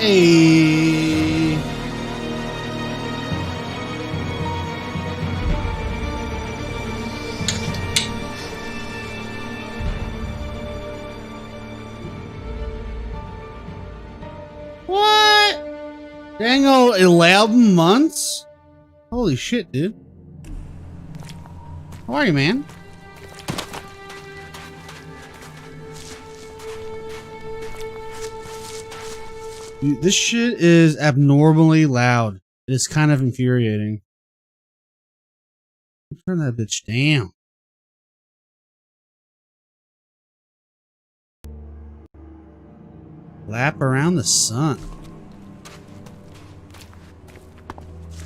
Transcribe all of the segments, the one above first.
Hey. What? Dang, 11 months? Holy shit, dude. How are you, man? Dude, this shit is abnormally loud. It is kind of infuriating. Turn that bitch down. Lap around the sun.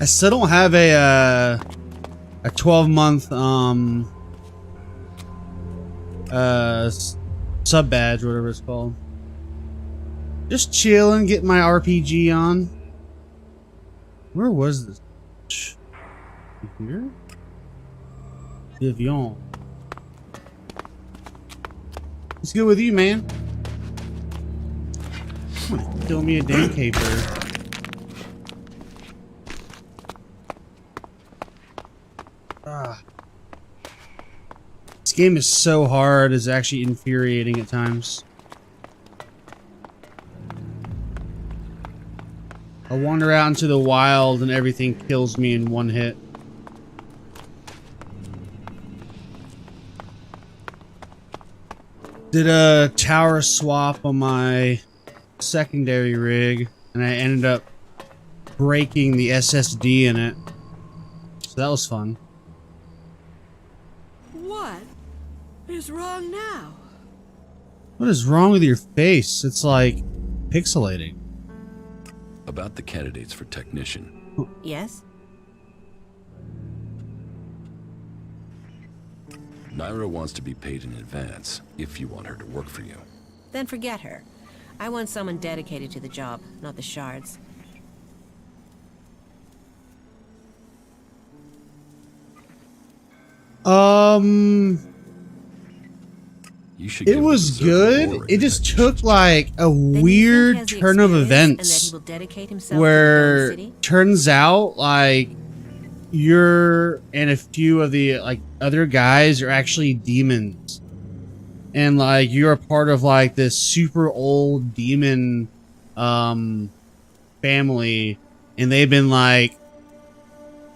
I still don't have a 12-month sub badge, whatever it's called. Just chilling, getting my RPG on. Where was this? Here? Divion. What's good with you, man? Kill me a damn caper. This game is so hard, it's actually infuriating at times. I wander out into the wild and everything kills me in one hit. Did a tower swap on my secondary rig and I ended up breaking the SSD in it. So that was fun. What is wrong now? What is wrong with your face? It's like pixelating. About the candidates for technician. Yes? Naira wants to be paid in advance if you want her to work for you. Then forget her. I want someone dedicated to the job, not the shards. You should It was good. It just took like a weird turn of events where turns out like you're and a few of the like other guys are actually demons. And like you're a part of like this super old demon family and they've been like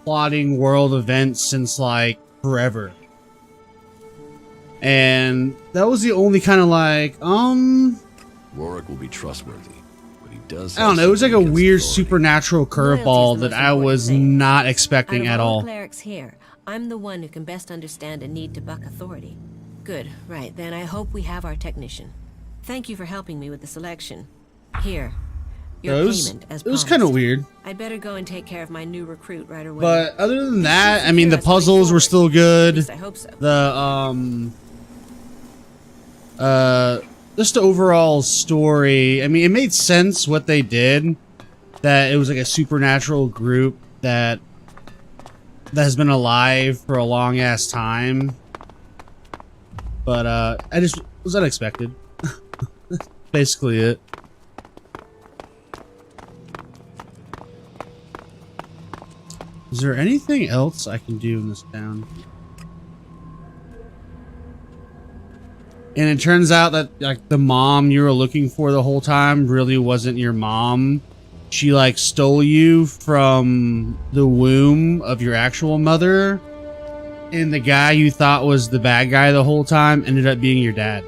plotting world events since like forever. And that was the only kind of like Rorik will be trustworthy, but he does. I don't know, it was like a weird supernatural curveball that I was not expecting at all. Clerics here, I'm the one who can best understand a need to buck authority. Good, right, then I hope we have our technician. Thank you for helping me with the selection. Here, your payment as promised. It was kind of weird. I'd better go and take care of my new recruit right away. But other than that, I mean, the puzzles were still good. At least I hope so. Just the overall story, I mean, it made sense what they did, that it was like a supernatural group that has been alive for a long ass time, but I just was unexpected. That's basically it. Is there anything else I can do in this town? And it turns out that like the mom you were looking for the whole time really wasn't your mom. She like stole you from the womb of your actual mother. And the guy you thought was the bad guy the whole time ended up being your dad.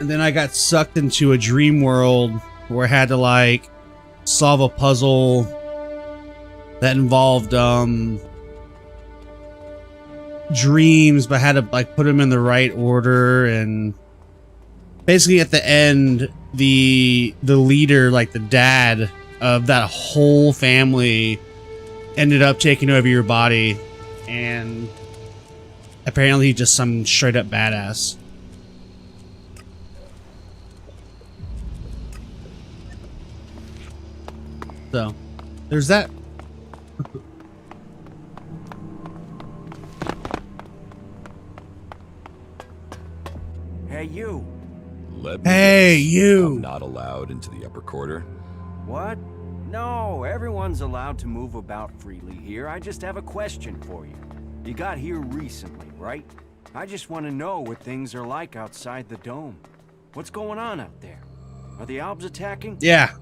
And then I got sucked into a dream world where I had to like solve a puzzle that involved dreams, but had to like put them in the right order. And basically at the end, the leader, like the dad of that whole family, ended up taking over your body, and apparently just some straight up badass. So there's that. Hey, you. Let me Hey, guess. you. I'm not allowed into the upper quarter. What? No, everyone's allowed to move about freely here. I just have a question for you. You got here recently, right? I just want to know what things are like outside the dome. What's going on out there? Are the Albs attacking? Yeah.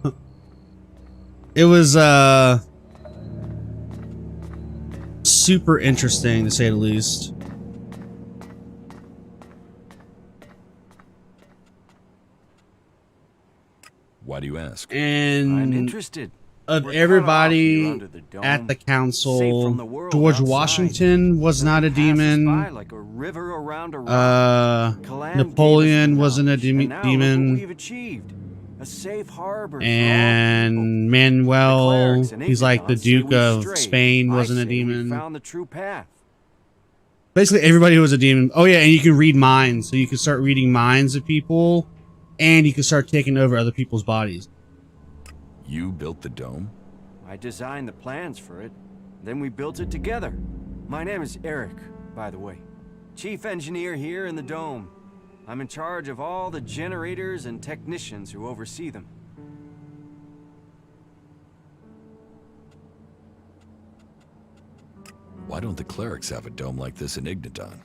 It was super interesting to say the least. Why do you ask? And I'm interested. of We're cut off here everybody under the dome, at the safe council, from the world George outside. Washington was not a It passes by demon. like a river around a rock. Kalam Napoleon gave us wasn't a knowledge, and now look what demon. we've achieved. A safe harbor for all And people. The Manuel, clerics and he's like the Ignions say Duke we of strayed. Spain, I wasn't a say we demon. found the true path. Basically, everybody was a demon. Oh yeah, and you can read minds, so you can start reading minds of people, and you can start taking over other people's bodies. You built the dome? I designed the plans for it. Then we built it together. My name is Eric, by the way. Chief engineer here in the dome. I'm in charge of all the generators and technicians who oversee them. Why don't the clerics have a dome like this in Igniton?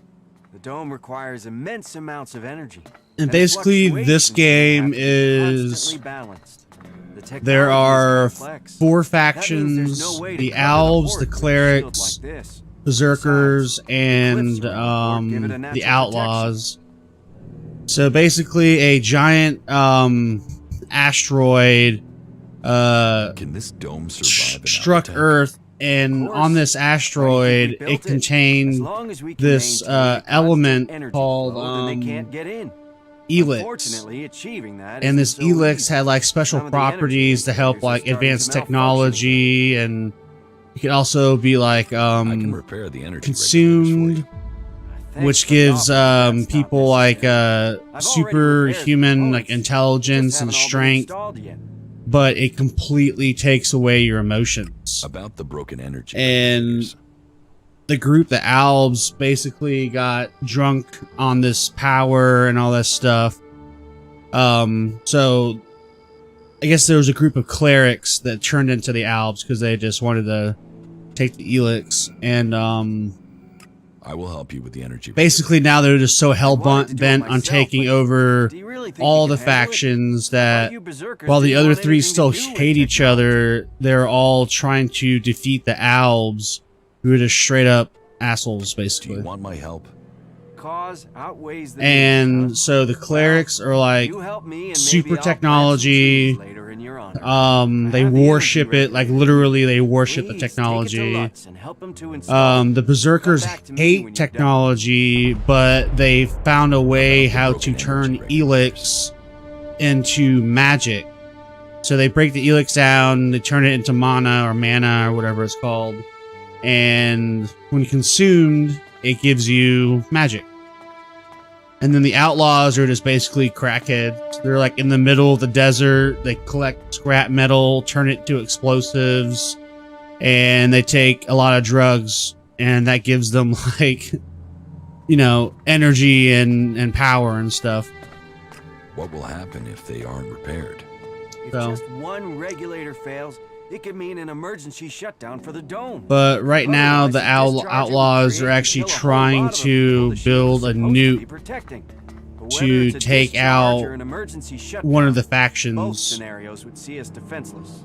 The dome requires immense amounts of energy. And the basically, this fluctuations game have to be is constantly balanced. The there technology are is complex. 4 That means there's factions: no way to the cover Alves, port the with a shield clerics, like this. berserkers, and cliffs around the port give it a natural the outlaws. So basically, a giant asteroid Can this dome survive an struck attack? Earth, and Of course. on this asteroid, Right, we built it As contained long as we can this maintain a constant element energy called flow, then they can't get in. Helix. Unfortunately, achieving that And this isn't so Helix easy. had like special Some of the energy properties to help indicators are like starting to advanced malfunction technology, and you could also be like I can repair the energy consumed, regulators Thanks which for the gives offer, but that's not people like necessary. I've already superhuman repaired like the components, intelligence just and haven't all been strength, installed yet. but it completely takes away your emotions. for you. About the broken energy And regulators. the group, the Albs, basically got drunk on this power and all that stuff. So I guess there was a group of clerics that turned into the Albs because they just wanted to take the Helix, and I will help you with the energy. basically now they're just so hell wanted to do it bent on myself, taking but over Do you really think all you the can handle it? factions All that, you berserkers while the didn't other want three anything to still do with hate each technology. other. They're all trying to defeat the Albs, who are just straight up assholes, Do you basically. want my help? Cause outweighs the And means, huh? so the clerics are like, You help me and super maybe I'll plant some technology. trees later in your honor. they have the worship energy it, like ready. literally they worship the Please, take it to technology. Lutz and help him to install it. The berserkers Come back to me when hate you're technology, but they found a way About the how broken to turn energy Helix into magic. So they break the Helix down, they turn it into mana or whatever it's called, and when consumed, it gives you magic. And then the outlaws are just basically crackheads. They're like in the middle of the desert. They collect scrap metal, turn it to explosives, and they take a lot of drugs, and that gives them like, you know, energy and power and stuff. What will happen if they aren't repaired? If So- just one regulator fails, it could mean an emergency shutdown for the dome. But right now, Otherwise, the discharge it outlaws would are create actually and kill a whole trying lot of the to people the shield's build a supposed to be nuke protecting. But to whether it's a take discharge out or an emergency shutdown, one of the both factions. scenarios would see us defenseless.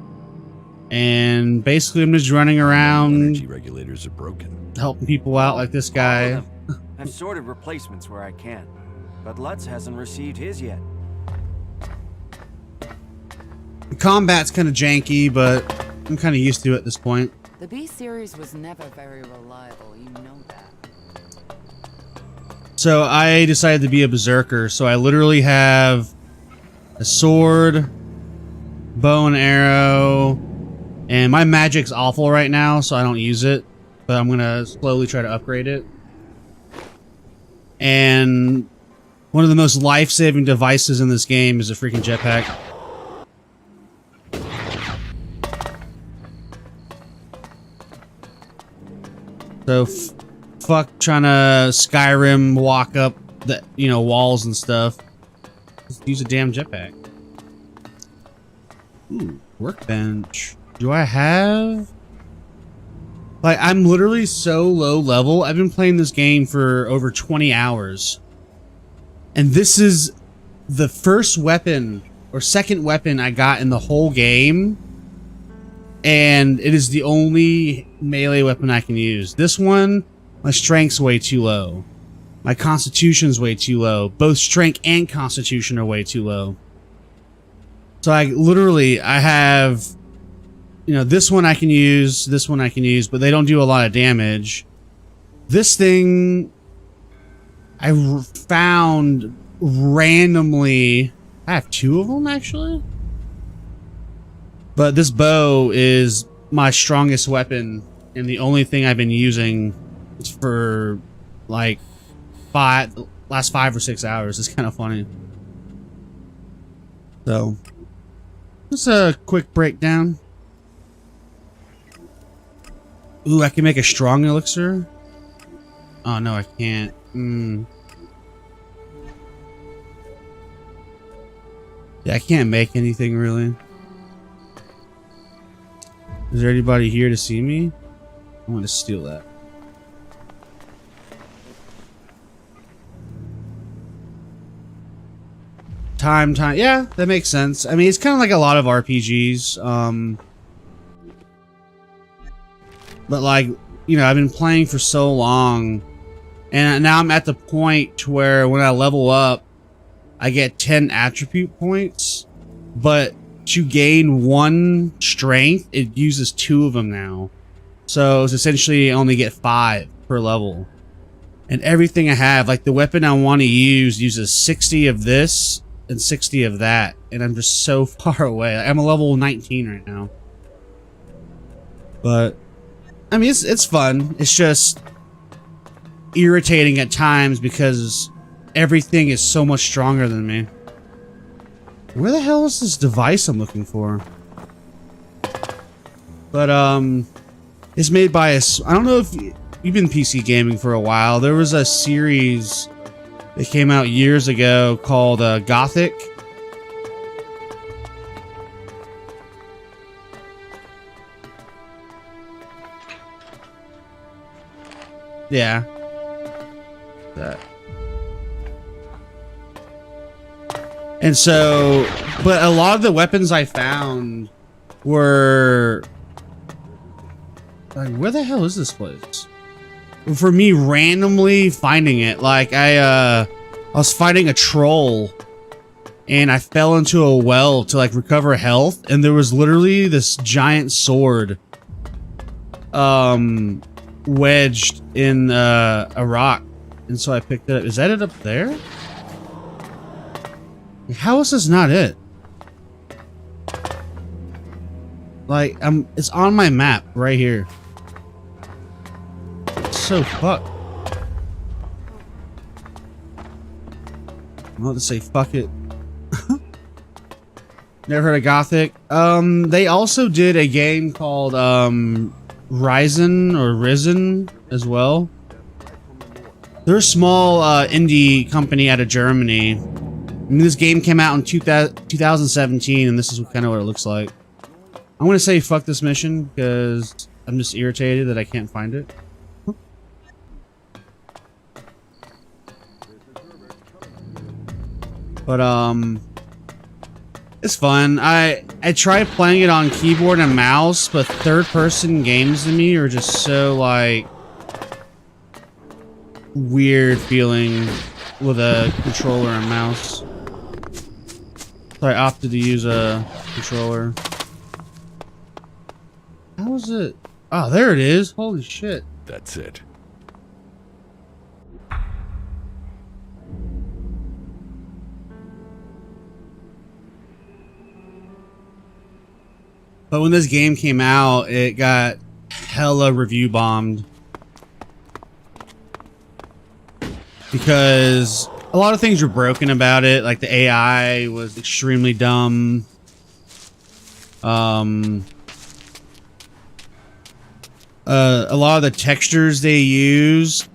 And basically, I'm just running Energy around regulators are broken. helping people out like this All guy. of them. I've sorted replacements where I can, but Lutz hasn't received his yet. The combat's kind of janky, but I'm kind of used to it at this point. The B series was never very reliable, you know that. So I decided to be a berserker. So I literally have a sword, bow and arrow, and my magic's awful right now, so I don't use it. But I'm gonna slowly try to upgrade it. And one of the most life-saving devices in this game is a freaking jetpack. So fuck trying to Skyrim walk up the walls and stuff. Just use a damn jetpack. Ooh, workbench. Do I have... Like, I'm literally so low level. I've been playing this game for over 20 hours. And this is the first weapon or second weapon I got in the whole game. And it is the only melee weapon I can use. This one, my strength's way too low. My constitution's way too low. Both strength and constitution are way too low. So I have, you know, this one I can use, but they don't do a lot of damage. This thing I found randomly. I have two of them actually. But this bow is my strongest weapon and the only thing I've been using for like last 5 or 6 hours. It's kind of funny. So, just a quick breakdown. Ooh, I can make a strong elixir. Oh no, I can't. Yeah, I can't make anything really. Is there anybody here to see me? I want to steal that. Time. Yeah, that makes sense. I mean, it's kind of like a lot of RPGs. But like, you know, I've been playing for so long, and now I'm at the point where when I level up, I get 10 attribute points, but to gain 1 strength, it uses 2 of them now. So it's essentially only get 5 per level. And everything I have, like the weapon I want to use, uses 60 of this and 60 of that. And I'm just so far away. I'm a level 19 right now. But, I mean, it's fun. It's just irritating at times because everything is so much stronger than me. Where the hell is this device I'm looking for? But, it's made by a... I don't know if you've been PC gaming for a while. There was a series that came out years ago called Gothic. Yeah. That. And so, but a lot of the weapons I found were like, where the hell is this place? For me, randomly finding it, like I was fighting a troll, and I fell into a well to like recover health, and there was literally this giant sword, wedged in a rock, and so I picked it up. Is that it up there? How is this not it? Like, it's on my map right here. It's so fucked. I'm about to say fuck it. Never heard of Gothic. They also did a game called Risen as well. They're a small indie company out of Germany. I mean, this game came out in 2017, and this is kind of what it looks like. I'm gonna say fuck this mission because I'm just irritated that I can't find it. But it's fun. I tried playing it on keyboard and mouse, but third-person games to me are just so like weird feeling with a controller and mouse. So I opted to use a controller. How is it? Oh, there it is. Holy shit. That's it. But when this game came out, it got hella review bombed. Because a lot of things were broken about it. Like the AI was extremely dumb. A lot of the textures they use,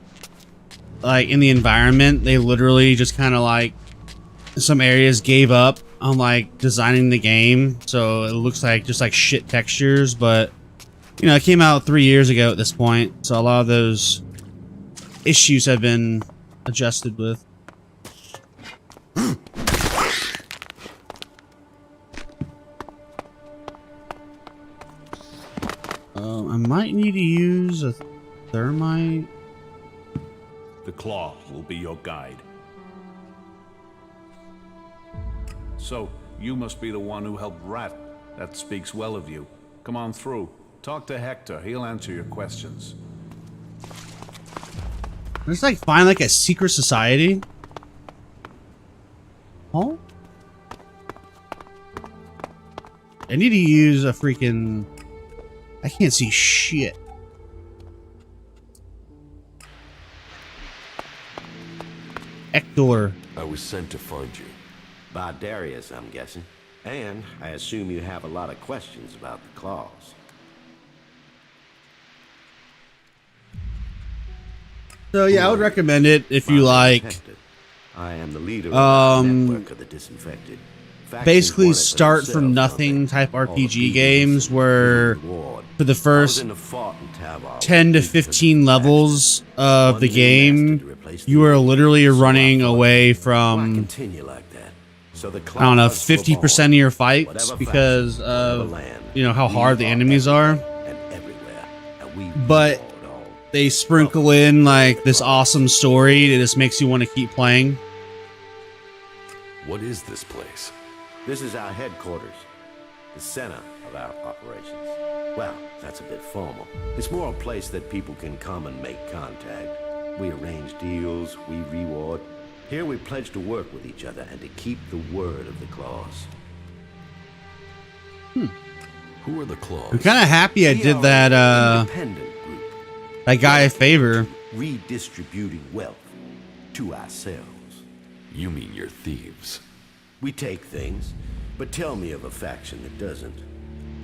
like in the environment, they literally just kind of like some areas gave up on like designing the game, so it looks like just like shit textures. But you know, it came out 3 years ago at this point, so a lot of those issues have been adjusted with. I might need to use a thermite. The claw will be your guide. So, you must be the one who helped Rat. That speaks well of you. Come on through. Talk to Hector. He'll answer your questions. Let's like find like a secret society. Huh? I need to use a freaking... I can't see shit. Hector. I was sent to find you. By Darius, I'm guessing. And I assume you have a lot of questions about the claws. So yeah, I would recommend it if you like. Hector. I am the leader of the network of the disinfected. Factions Basically want it for start from themselves, nothing don't they? type All the RPG people games who where reward. for the I was first in the fort in Tavar 10 to with 15 levels of One the new master game, to replace the you are old. literally So I running thought, away why from, continue like that? So the I don't know, claws were 50% of born. your fights Whatever because faction, whatever of, land, you know, how we hard the enemies are. And everywhere. And we But reward all. they sprinkle in like this awesome story that just makes you want to keep playing. What is this place? This is our headquarters, the center of our operations. Well, that's a bit formal. It's more a place that people can come and make contact. We arrange deals, we reward. Here we pledge to work with each other and to keep the word of the claws. Who are the claws? I'm kind of happy I We did are that, an independent group, that guy a favor. redistributing wealth to ourselves. You mean you're thieves. We take things, but tell me of a faction that doesn't.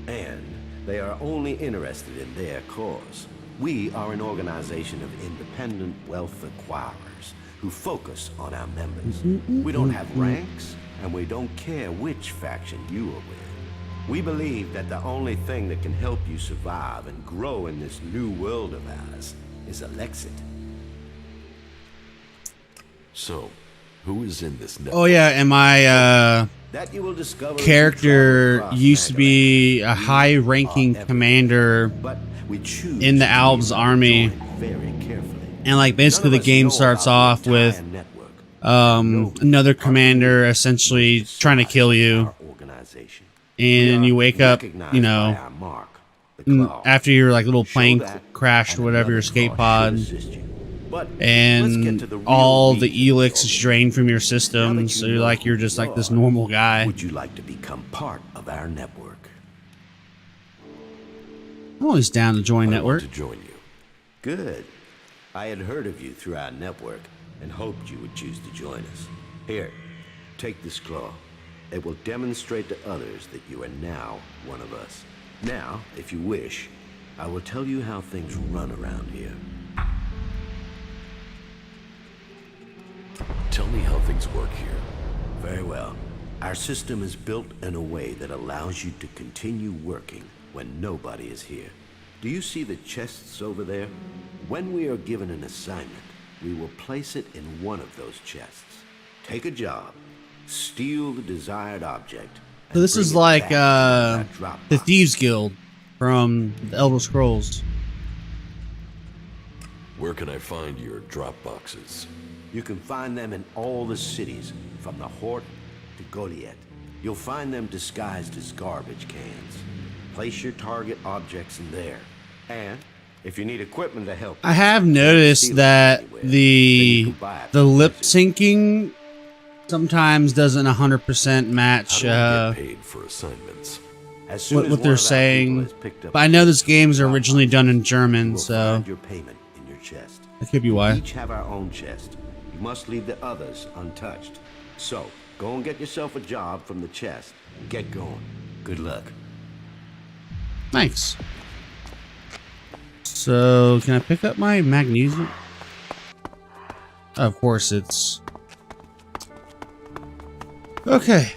And they are only interested in their cause. We are an organization of independent wealth acquirers who focus on our members. We don't have ranks, and we don't care which faction you are with. We believe that the only thing that can help you survive and grow in this new world of ours is Alexit. So, who is in this network? Oh yeah, and my That you will discover as you character travel across used to be Nagaland. a high-ranking We are commander but we choose in the to Alps lead army. join very carefully. And like basically the None of us game know starts about off the with entire network. another commander essentially trying to kill you, Our organization. and We you are wake up, recognized you by know, our mark, the claw. after your like little Show plane that, crashed or and whatever, your another escape claw should pod, assist you. But let's get to the and real all meat the of elix is it. drained from your Now that system, you so you're know like who you're just you like this are, normal guy. Would you like to become part of our network? I'm always down to join I network. want to join you. Good. I had heard of you through our network and hoped you would choose to join us. Here, take this claw. It will demonstrate to others that you are now one of us. Now, if you wish, I will tell you how things run around here. Tell me how things work here. Very well. Our system is built in a way that allows you to continue working when nobody is here. Do you see the chests over there? When we are given an assignment, we will place it in one of those chests. Take a job, steal the desired object. So this and is bring it like back to that drop the box. Thieves Guild from the Elder Scrolls. Where can I find your drop boxes? You can find them in all the cities, from the Hort to Goliath. You'll find them disguised as garbage cans. Place your target objects in there. And if you need equipment to help, I have you noticed steal it that anywhere. Then you the can buy it the from lip Blizzard. syncing sometimes doesn't 100% match How do I get paid for assignments? As soon what as one they're of our people saying. has picked up But I know the this game's drop originally box, done in you German, will so find your payment in your chest. that could be why. We each have our own chest. You must leave the others untouched. So, go and get yourself a job from the chest. Get going. Good luck. Thanks. So, can I pick up my magnesium? Of course, it's Okay.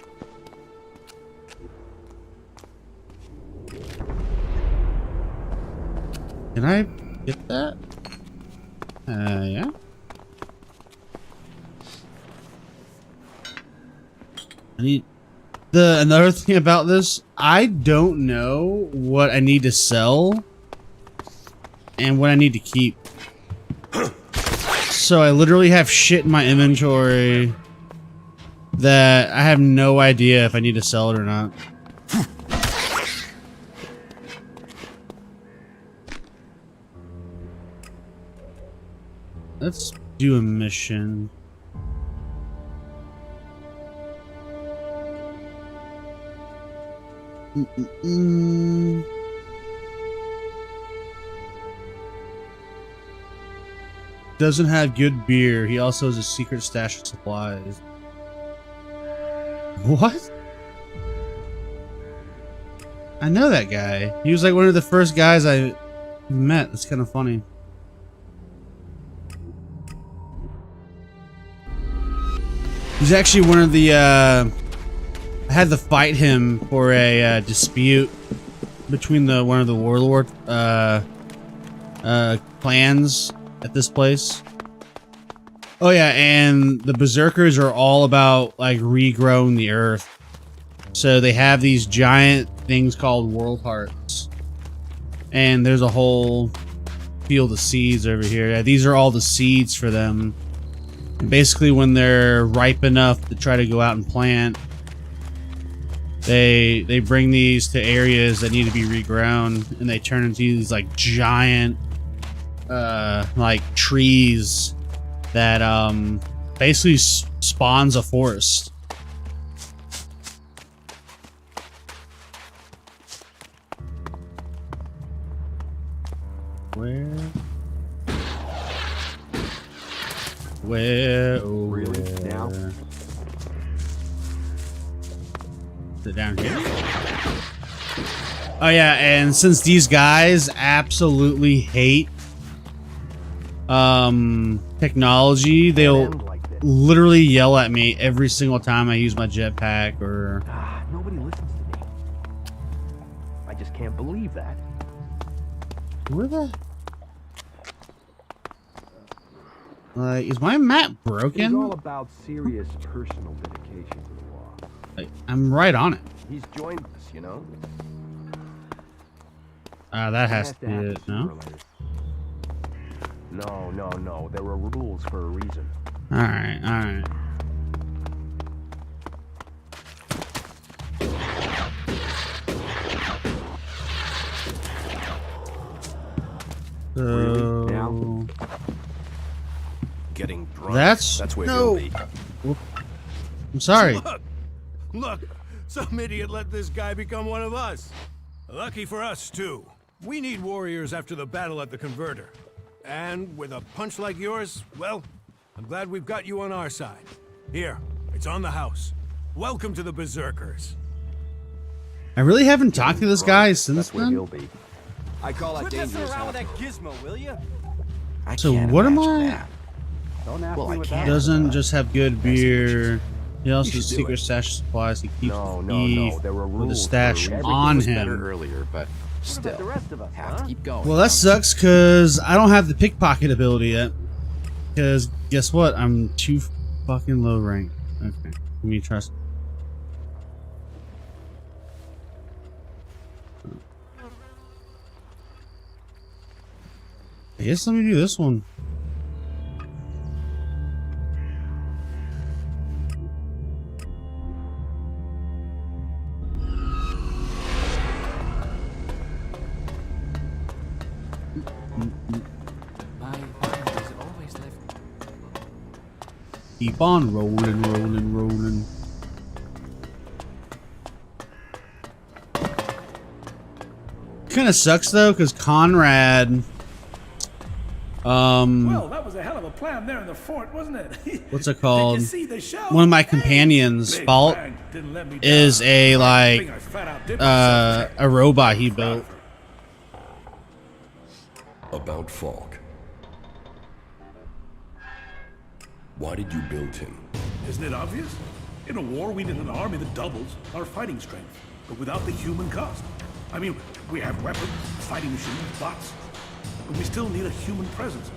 Can I get that? Yeah. I need another thing about this, I don't know what I need to sell and what I need to keep. So I literally have shit in my inventory that I have no idea if I need to sell it or not. Let's do a mission. Doesn't have good beer. He also has a secret stash of supplies. What? I know that guy. He was like one of the first guys I met. That's kind of funny. He's actually one of the, I had to fight him for a dispute between one of the warlord clans at this place. Oh yeah, and the berserkers are all about like regrowing the earth. So they have these giant things called world hearts. And there's a whole field of seeds over here. Yeah, these are all the seeds for them. And basically when they're ripe enough to try to go out and plant, they bring these to areas that need to be regrown, and they turn into these like giant like trees that basically spawns a forest. Where? Oh, Really? where? Now? Is it down here? Oh yeah, and since these guys absolutely hate technology, they'll literally yell at me every single time I use my jetpack or... Nobody listens to me. I just can't believe that. Where the... Like, is my map It's all broken? about serious personal dedication to the law. Like, I'm right on it. He's joined us, you know? That has to be have it, no? No. There were rules for a reason. Alright, alright. Really? Now? Getting drunk. That's where no. you'll be. I'm sorry. Look, some idiot let this guy become one of us. Lucky for us, too. We need warriors after the battle at the Converter. And with a punch like yours, well, I'm glad we've got you on our side. Here, it's on the house. Welcome to the Berserkers. I really haven't talked to this guy since That's where he'll then. be. I call that Quit messing dangerous. around with That gizmo, will you? So what am I? Don't ask Well, me I what can't. that Doesn't just have good beer. He also You has should do secret it. stash of supplies. He keeps No, the no, beef no. There were with a rules stash for everything. on was better him. earlier, but still, The rest of us, have huh? to keep going. Well, that sucks because I don't have the pickpocket ability yet. Because guess what? I'm too fucking low rank. Okay, let me trust. I guess let me do this one. My mind is always left. Keep on rolling, rolling, rolling. Kind of sucks though, because Conrad. Well, that was a hell of a plan there in the fort, wasn't it? What's it called? Did you see the show? One of my companions' Big fault Bang didn't let me is down. a I like think I flat out did myself there. a robot he built. About Falk. Why did you build him? Isn't it obvious? In a war, we need an army that doubles our fighting strength, but without the human cost. I mean, we have weapons, fighting machines, bots, but we still need a human presence.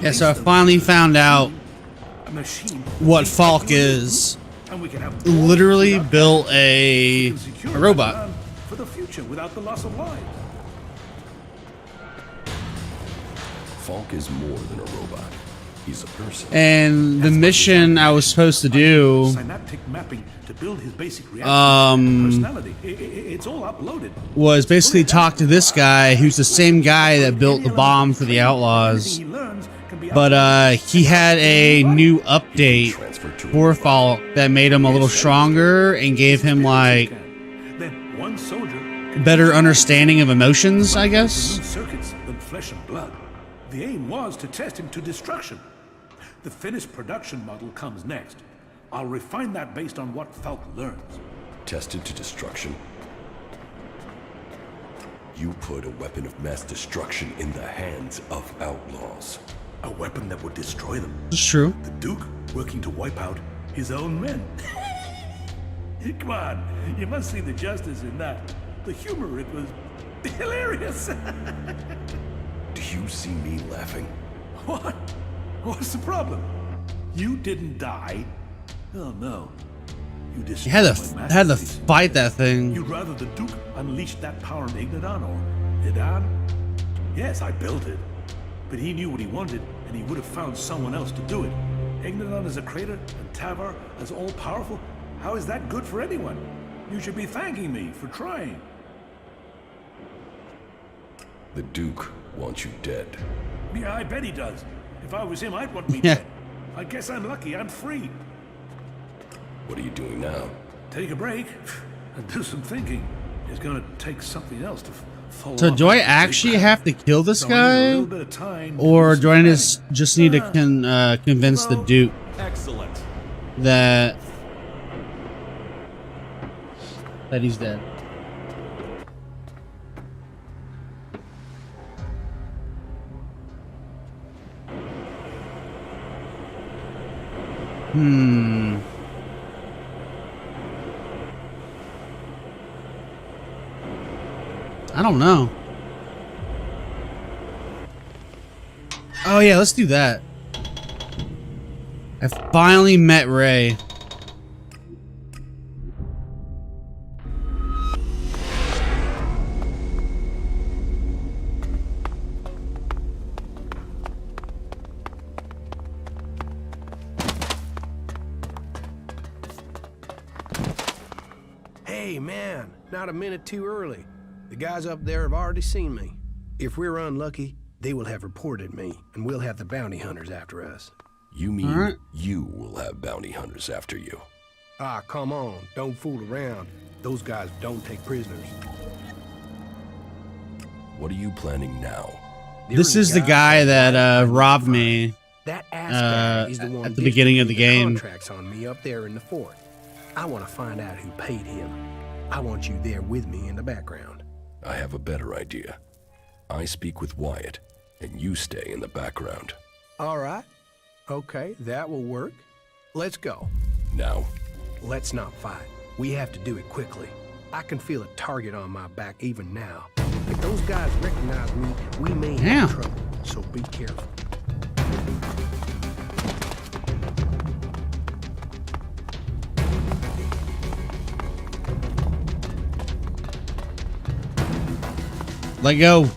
Yeah, so I finally found out a machine what Falk is. and we can have Literally built a robot. for the future without the loss of lives. Falk is more than a robot. He's a person. And the mission I was supposed to do Synaptic mapping to build his basic reaction. Personality. It's all uploaded. was basically talk to this guy who's the same guy that built the bomb for the Outlaws. But he had a new update for Falk that made him a little stronger and gave him like Then one soldier better understanding of emotions, I guess. circuits than flesh and blood. The aim was to test him to destruction. The finished production model comes next. I'll refine that based on what Falk learns. Tested to destruction. You put a weapon of mass destruction in the hands of outlaws. A weapon that would destroy them. It's true. The Duke working to wipe out his own men. Come on, you must see the justice in that. The humor, it was hilarious. Do you see me laughing? What? What's the problem? You didn't die. Oh no. You You destroyed had my to masterpiece. fight that thing. You'd rather the Duke unleashed that power on Ignadan or Idan? Yes, I built it. But he knew what he wanted, and he would have found someone else to do it. Ignadan is a traitor, and Tavar is all-powerful. How is that good for anyone? You should be thanking me for trying. The Duke wants you dead. Yeah, I bet he does. If I was him, I'd want me Yeah. dead. I guess I'm lucky. I'm free. What are you doing now? Take a break and do some thinking. It's gonna take something else to follow So up do I on actually Big have to kill this So I need a guy? little bit of time to Or do do I some just need to convince the Duke Excellent. that he's dead? I don't know. Oh yeah, let's do that. I finally met Ray. Hey, man, not a minute too early. The guys up there have already seen me. If we're unlucky, they will have reported me, and we'll have the bounty hunters after us. You mean Alright. you will have bounty hunters after you? Ah, come on, don't fool around. Those guys don't take prisoners. What are you planning now? This is the guy that robbed me. That ass guy is the one at the beginning of the game. Contracts on me up there in the fort. I want to find out who paid him. I want you there with me in the background. I have a better idea. I speak with Wyatt, and you stay in the background. All right. Okay, that will work. Let's go. Now, Let's not fight. We have to do it quickly. I can feel a target on my back even now. If those guys recognize me, we may Damn. have trouble, so be careful. Let go.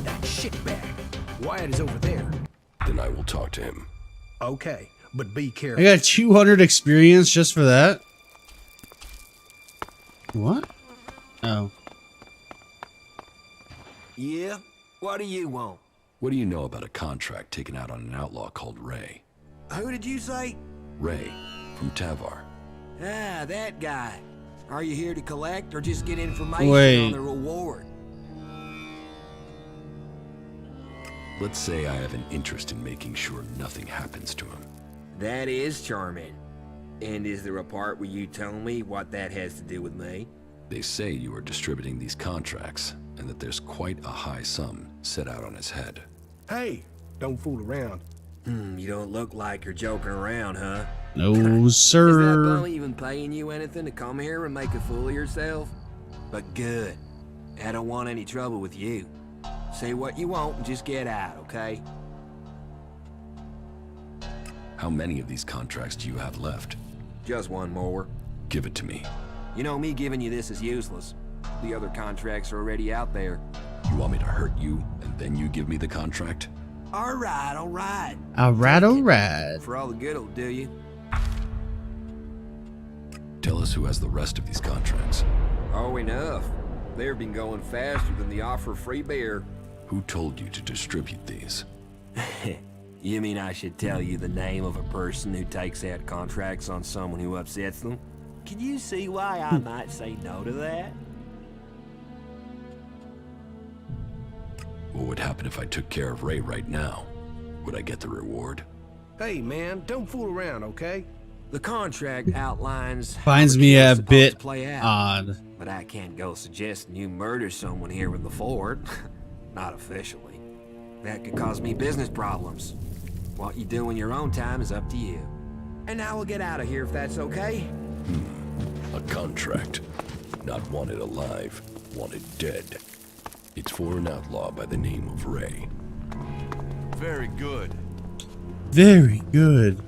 That shitbag. Wyatt is over there. then I will talk to him. Okay, but be I careful. got 200 experience just for that. What? Oh. Yeah? What do you want? What do you know about a contract taken out on an outlaw called Ray? Who did you say? Ray, from Tavar. Ah, that guy. Are you here to collect or just get information Wait. on the reward? Let's say I have an interest in making sure nothing happens to him. That is charming. And is there a part where you tell me what that has to do with me? They say you are distributing these contracts. and that there's quite a high sum set out on his head. Hey, don't fool around. You don't look like you're joking around, huh? No, Is that sir. bum even paying you anything to come here and make a fool of yourself? But good. I don't want any trouble with you. Say what you want and just get out, okay? How many of these contracts do you have left? Just one more. Give it to me. You know, me giving you this is useless. The other contracts are already out there. You want me to hurt you, and then you give me the contract? All right, all right. All right. For all the good it'll do you. Tell us who has the rest of these contracts. Oh, enough. They've been going faster than the offer of free beer. Who told you to distribute these? You mean I should tell you the name of a person who takes out contracts on someone who upsets them? Can you see why I might say no to that? What would happen if I took care of Ray right now? Would I get the reward? Hey, man, don't fool around, okay? The contract outlines Finds me a bit odd. But I can't go suggesting you murder someone here in the fort. Not officially. That could cause me business problems. What you do in your own time is up to you. And now we'll get out of here if that's okay. A contract. Not wanted alive, wanted dead. It's for an outlaw by the name of Ray. Very good. Very good.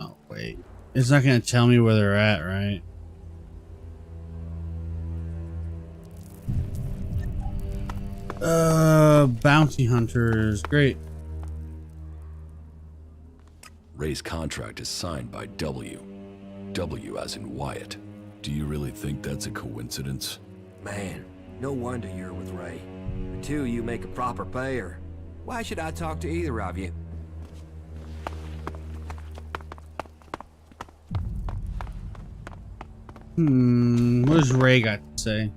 Oh, wait. It's not going to tell me where they're at, right? Bounty hunters. Great. Ray's contract is signed by W. W as in Wyatt. Do you really think that's a coincidence? Man, no wonder you're with Ray. The two of you make a proper pair. Why should I talk to either of you? What does Ray got to say?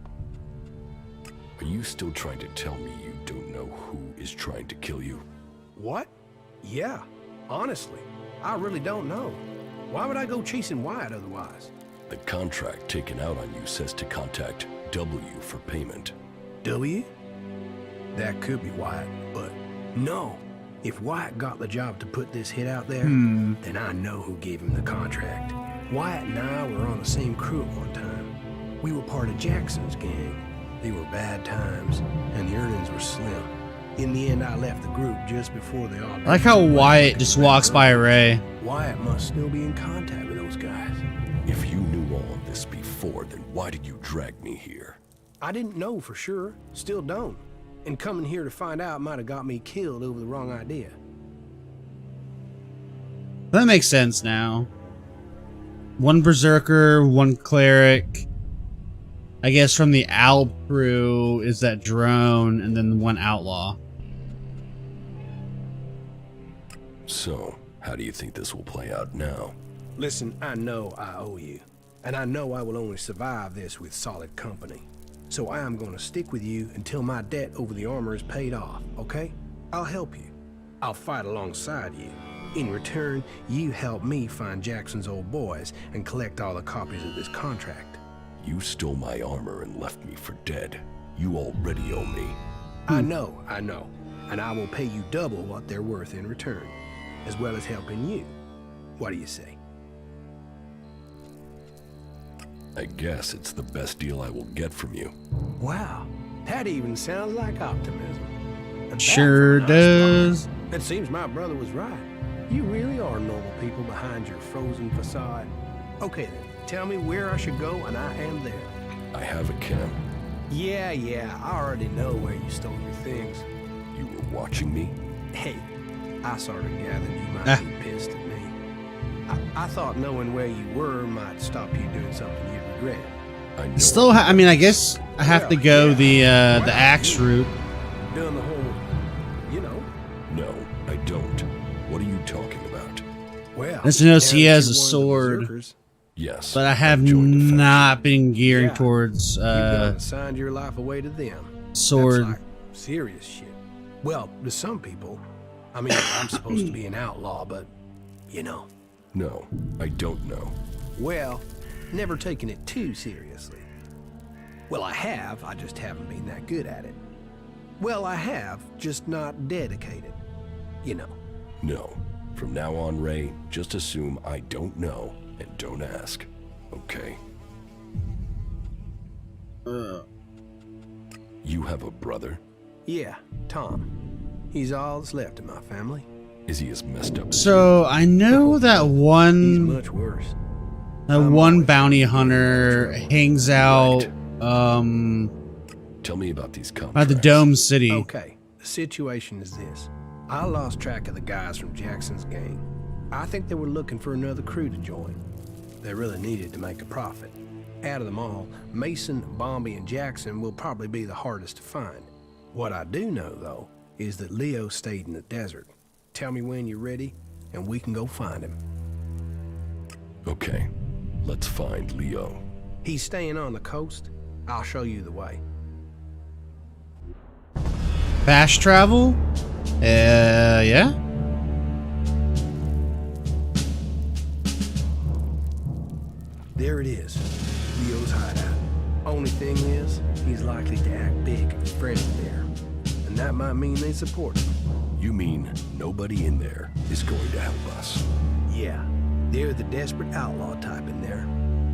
Are you still trying to tell me you don't know who is trying to kill you? What? Yeah, honestly, I really don't know. Why would I go chasing Wyatt otherwise? The contract taken out on you says to contact W for payment. W? That could be Wyatt, but no. If Wyatt got the job to put this hit out there, then I know who gave him the contract. Wyatt and I were on the same crew at one time. We were part of Jackson's gang. They were bad times, and the earnings were slim. In the end, I left the group just before they all... I like how Wyatt just walks by Ray. Wyatt must still be in contact with those guys. If you knew all of this before, then why did you drag me here? I didn't know for sure. Still don't. And coming here to find out might have got me killed over the wrong idea. That makes sense now. One berserker, one cleric. I guess from the Owl crew is that drone, and then one outlaw. So, how do you think this will play out now? Listen, I know I owe you. And I know I will only survive this with solid company. So I am going to stick with you until my debt over the armor is paid off, okay? I'll help you. I'll fight alongside you. In return, you help me find Jackson's old boys and collect all the copies of this contract. You stole my armor and left me for dead. You already owe me. I know. And I will pay you double what they're worth in return, as well as helping you. What do you say? I guess it's the best deal I will get from you. Wow, that even sounds like optimism. And Sure does. It seems my brother was right. You really are normal people behind your frozen facade. Okay then, tell me where I should go and I am there. I have a camp. Yeah, I already know where you stole your things. You were watching me? Hey, I sort of gathered you might be pissed at me. I thought knowing where you were might stop you doing something you'd regret. I know. Still, I mean, I guess I have to go the axe route. Doing the whole, you know. No, I don't. What are you talking about? Well, As you notice, he has a sword. Yes. But I have not been gearing towards You've signed your life away to them. sword. That's like serious shit. Well, to some people, I mean, I'm supposed to be an outlaw, but you know, No, I don't know. Well, never taken it too seriously. Well, I have, I just haven't been that good at it. Well, I have, just not dedicated. You know. No. From now on, Ray, just assume I don't know and don't ask. Okay? You have a brother? Yeah, Tom. He's all that's left of my family. Is he as messed up as So I know that He's one much worse. bounty hunter hangs out Tell me about these by contracts. the Dome City. Okay, the situation is this. I lost track of the guys from Jackson's gang. I think they were looking for another crew to join. They really needed to make a profit. Out of them all, Mason, Bombi, and Jackson will probably be the hardest to find. What I do know, though, is that Leo stayed in the desert. Tell me when you're ready, and we can go find him. Okay, let's find Leo. He's staying on the coast. I'll show you the way. Fast travel? Yeah. There it is, Leo's hideout. Only thing is, he's likely to act big if his friends are there. And that might mean they support him. You mean nobody in there is going to help us? Yeah, they're the desperate outlaw type in there.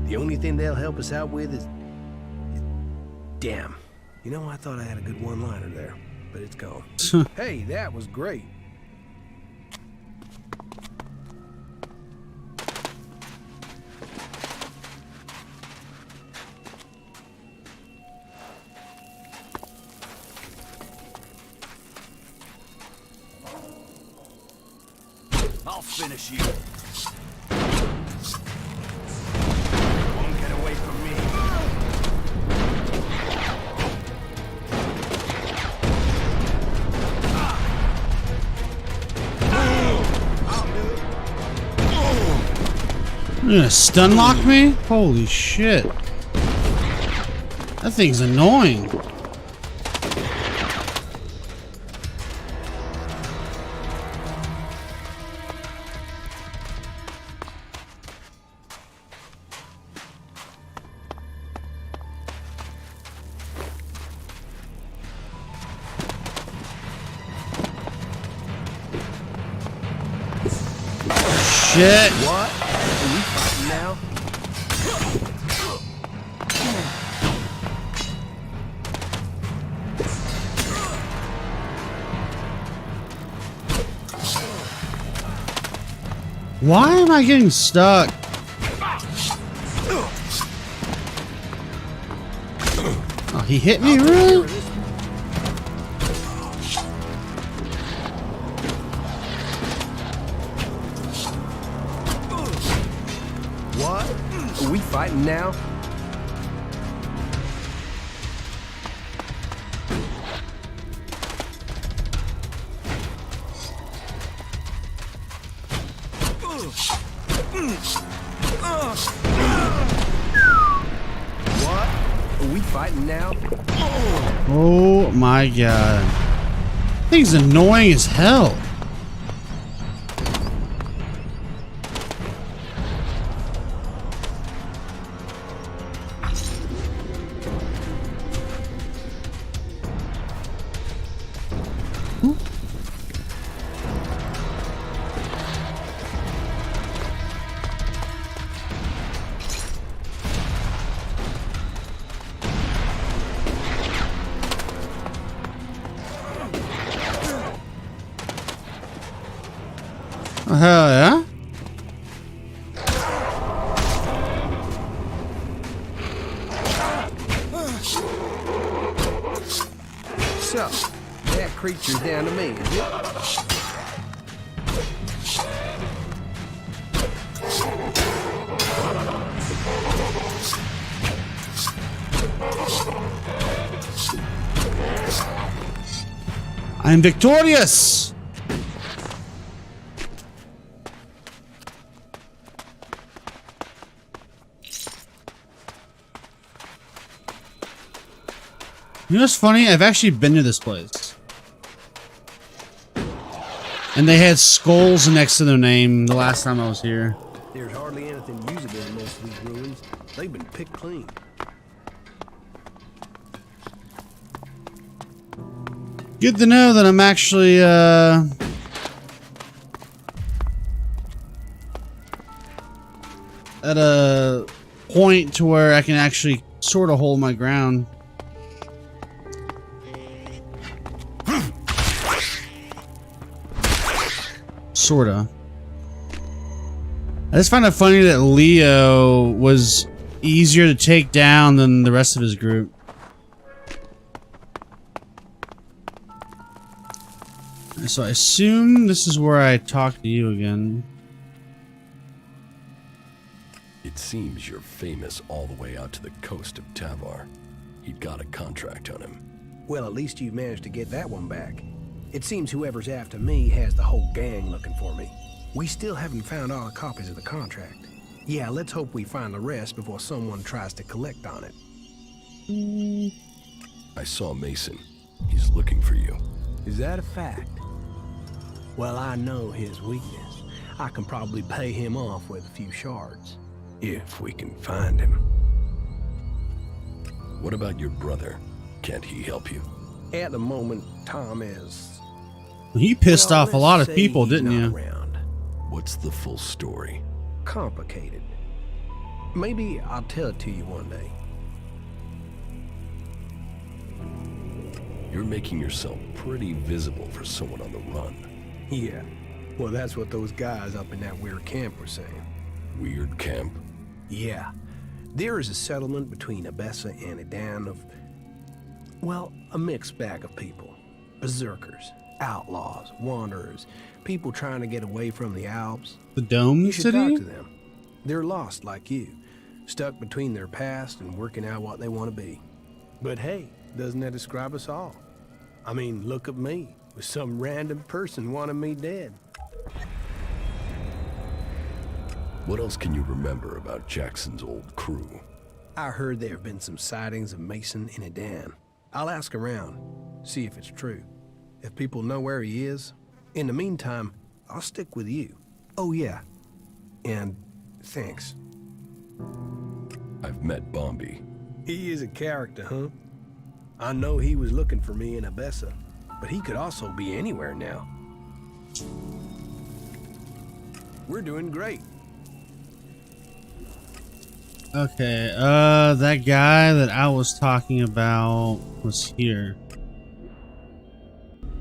The only thing they'll help us out with is... Damn. You know, I thought I had a good one-liner there, but it's gone. Hey, that was great. I'll finish you. Won't get away from me. You gonna stun lock me? Holy shit. That thing's annoying. Shit. What? Are we fighting now? Why am I getting stuck? Oh, he hit me, really? What? Are we fighting now? What? Are we fighting now? Oh my god. Thing's annoying as hell. Oh, hell yeah. So, that creature's down to me, is it? I'm victorious. You know what's funny? I've actually been to this place. And they had skulls next to their name the last time I was here. There's hardly anything usable in most of these ruins. They've been picked clean. Good to know that I'm actually, at a point to where I can actually sort of hold my ground. Sorta. I just find it funny that Leo was easier to take down than the rest of his group. So I assume this is where I talk to you again. It seems you're famous all the way out to the coast of Tavar. He'd got a contract on him. Well, at least you managed to get that one back. It seems whoever's after me has the whole gang looking for me. We still haven't found all the copies of the contract. Yeah, let's hope we find the rest before someone tries to collect on it. I saw Mason. He's looking for you. Is that a fact? Well, I know his weakness. I can probably pay him off with a few shards. If we can find him. What about your brother? Can't he help you? At the moment, Tom is... He pissed off a lot of people, didn't you? Around. What's the full story? Complicated. Maybe I'll tell it to you one day. You're making yourself pretty visible for someone on the run. Yeah. Well, that's what those guys up in that weird camp were saying. Weird camp? Yeah. There is a settlement between Abessa and Edan of... well, a mixed bag of people. Berserkers, outlaws, wanderers, people trying to get away from the Alps. The Dome You should City? talk to them. They're lost like you, stuck between their past and working out what they want to be. But hey, doesn't that describe us all? I mean, look at me, with some random person wanting me dead. What else can you remember about Jackson's old crew? I heard there have been some sightings of Mason in Edan. I'll ask around, see if it's true. If people know where he is, in the meantime, I'll stick with you. Oh yeah, and thanks. I've met Bombi. He is a character, huh? I know he was looking for me in Abessa, but he could also be anywhere now. We're doing great. Okay, that guy that I was talking about was here.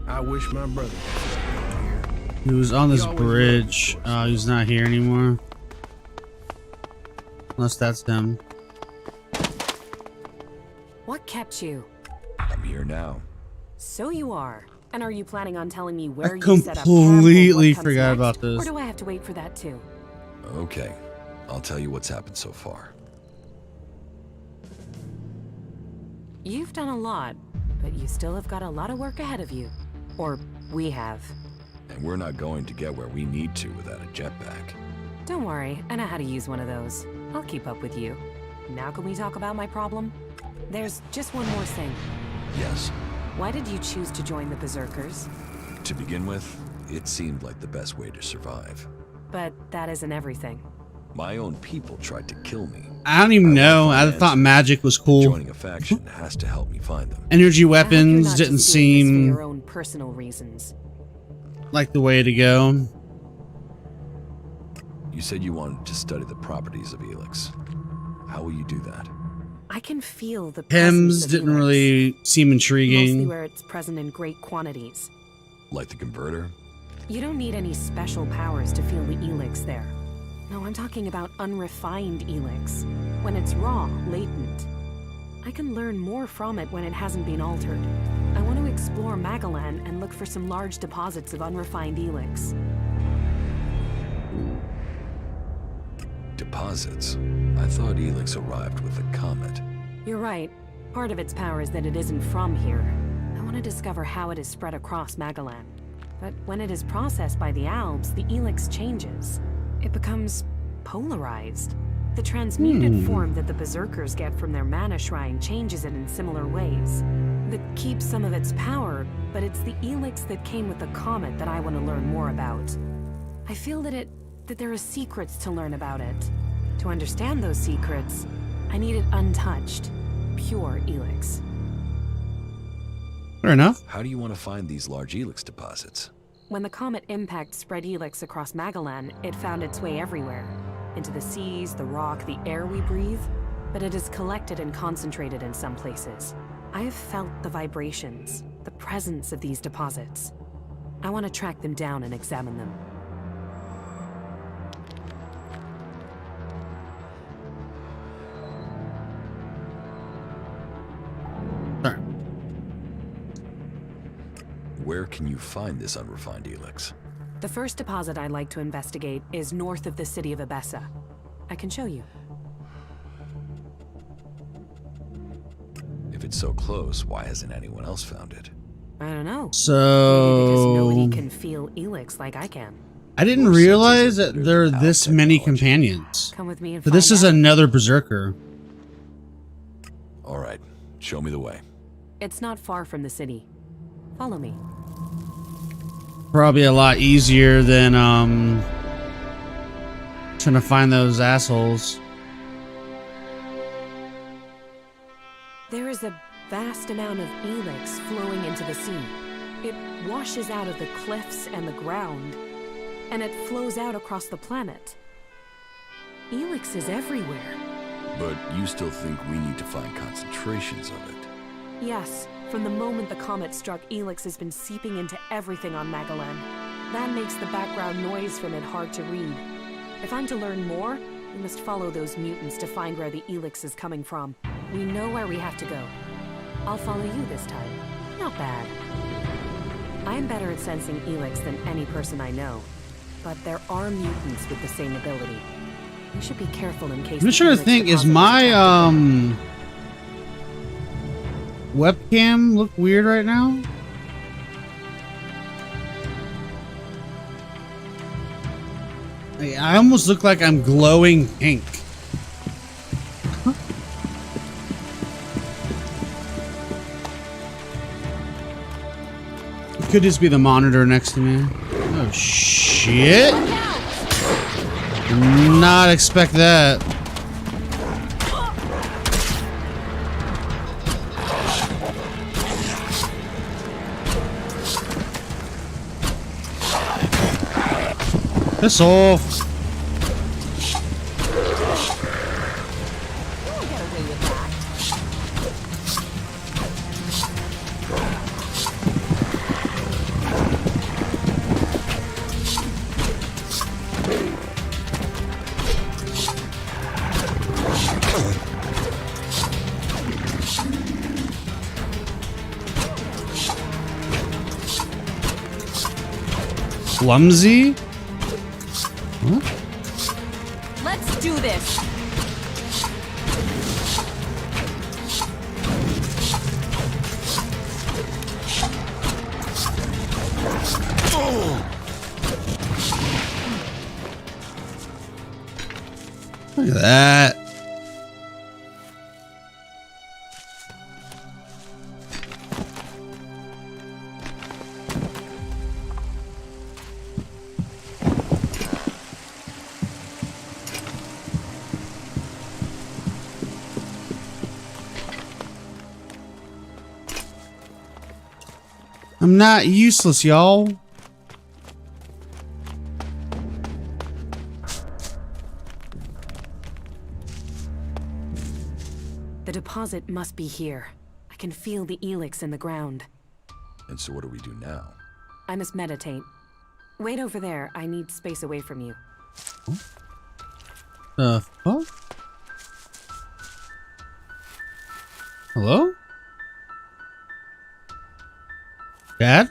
I wish my brother was here. He was on this He always bridge. was. Oh, he's not here anymore. Unless that's him. What kept you? I'm here now. So you are. And are you planning on telling me where I you set up camp or completely what comes forgot next? about this. Or do I have to wait for that too? Okay, I'll tell you what's happened so far. You've done a lot, but you still have got a lot of work ahead of you. Or we have. And we're not going to get where we need to without a jetpack. Don't worry, I know how to use one of those. I'll keep up with you. Now can we talk about my problem? There's just one more thing. Yes. Why did you choose to join the Berserkers? To begin with, it seemed like the best way to survive. But that isn't everything. My own people tried to kill me. I don't even know. I thought magic was cool. Joining a faction has to help me find them. Energy I hope you're weapons not didn't just doing this for seem your own personal reasons. like the way to go. You said you wanted to study the properties of Elix. How will you do that? I can feel the Hems presence of didn't Elix, really seem mostly intriguing. where it's present in great quantities. Like the converter? You don't need any special powers to feel the Elix there. No, I'm talking about unrefined Elix, when it's raw, latent. I can learn more from it when it hasn't been altered. I want to explore Magalan and look for some large deposits of unrefined Elix. Deposits? I thought Elix arrived with the comet. You're right. Part of its power is that it isn't from here. I want to discover how it is spread across Magalan. But when it is processed by the Alps, the Elix changes. It becomes polarized. The transmuted form that the Berserkers get from their mana shrine changes it in similar ways. That keeps some of its power, but it's the Elix that came with the comet that I want to learn more about. I feel that it that there are secrets to learn about it. To understand those secrets, I need it untouched, pure Elix. Fair enough. How do you want to find these large Elix deposits? When the comet impact spread Elix across Magalan, it found its way everywhere. Into the seas, the rock, the air we breathe. But it is collected and concentrated in some places. I have felt the vibrations, the presence of these deposits. I want to track them down and examine them. Where can you find this unrefined Elix? The first deposit I'd like to investigate is north of the city of Abessa. I can show you. If it's so close, why hasn't anyone else found it? I don't know. So Maybe because nobody can feel Elix like I can. I didn't realize that there are this many companions. Come with me and But this find is out. another berserker. All right, show me the way. It's not far from the city. Follow me. Probably a lot easier than trying to find those assholes. There is a vast amount of Elix flowing into the sea. It washes out of the cliffs and the ground, and it flows out across the planet. Elix is everywhere. But you still think we need to find concentrations of it? Yes, from the moment the comet struck, Elix has been seeping into everything on Magalan. That makes the background noise from it hard to read. If I'm to learn more, we must follow those mutants to find where the Elix is coming from. We know where we have to go. I'll follow you this time. Not bad. I'm better at sensing Elix than any person I know. But there are mutants with the same ability. We should be careful in case... I'm just trying to think, is my webcam look weird right now? I almost look like I'm glowing pink. It could just be the monitor next to me. Oh shit! Did not expect that. Piss off. Clumsy? Huh? Let's do this! Look at that. I'm not useless, y'all. The deposit must be here. I can feel the Elix in the ground. And so what do we do now? I must meditate. Wait over there. I need space away from you. The fuck? Hello? Dad?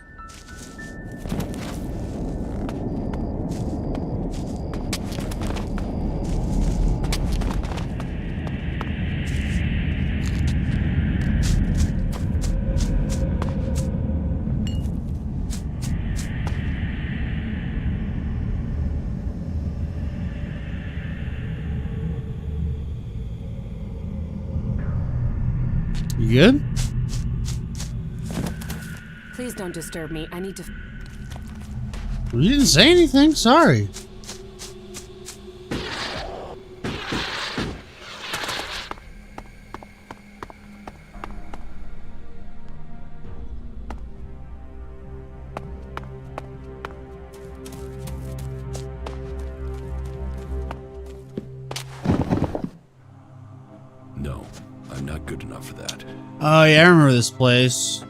You good? Please don't disturb me. I need to... You didn't say anything. Sorry. not good enough for that. Oh yeah, I remember this place.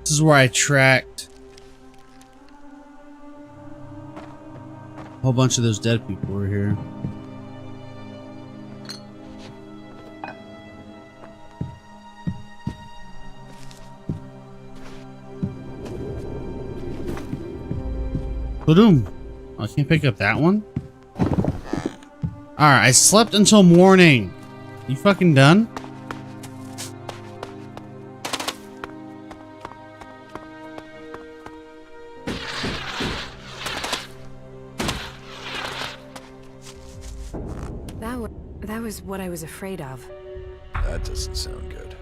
This is where I tracked a whole bunch of those dead people were here. Boom. I can't pick up that one. Alright, I slept until morning. You fucking done? That was what I was afraid of. That doesn't sound good.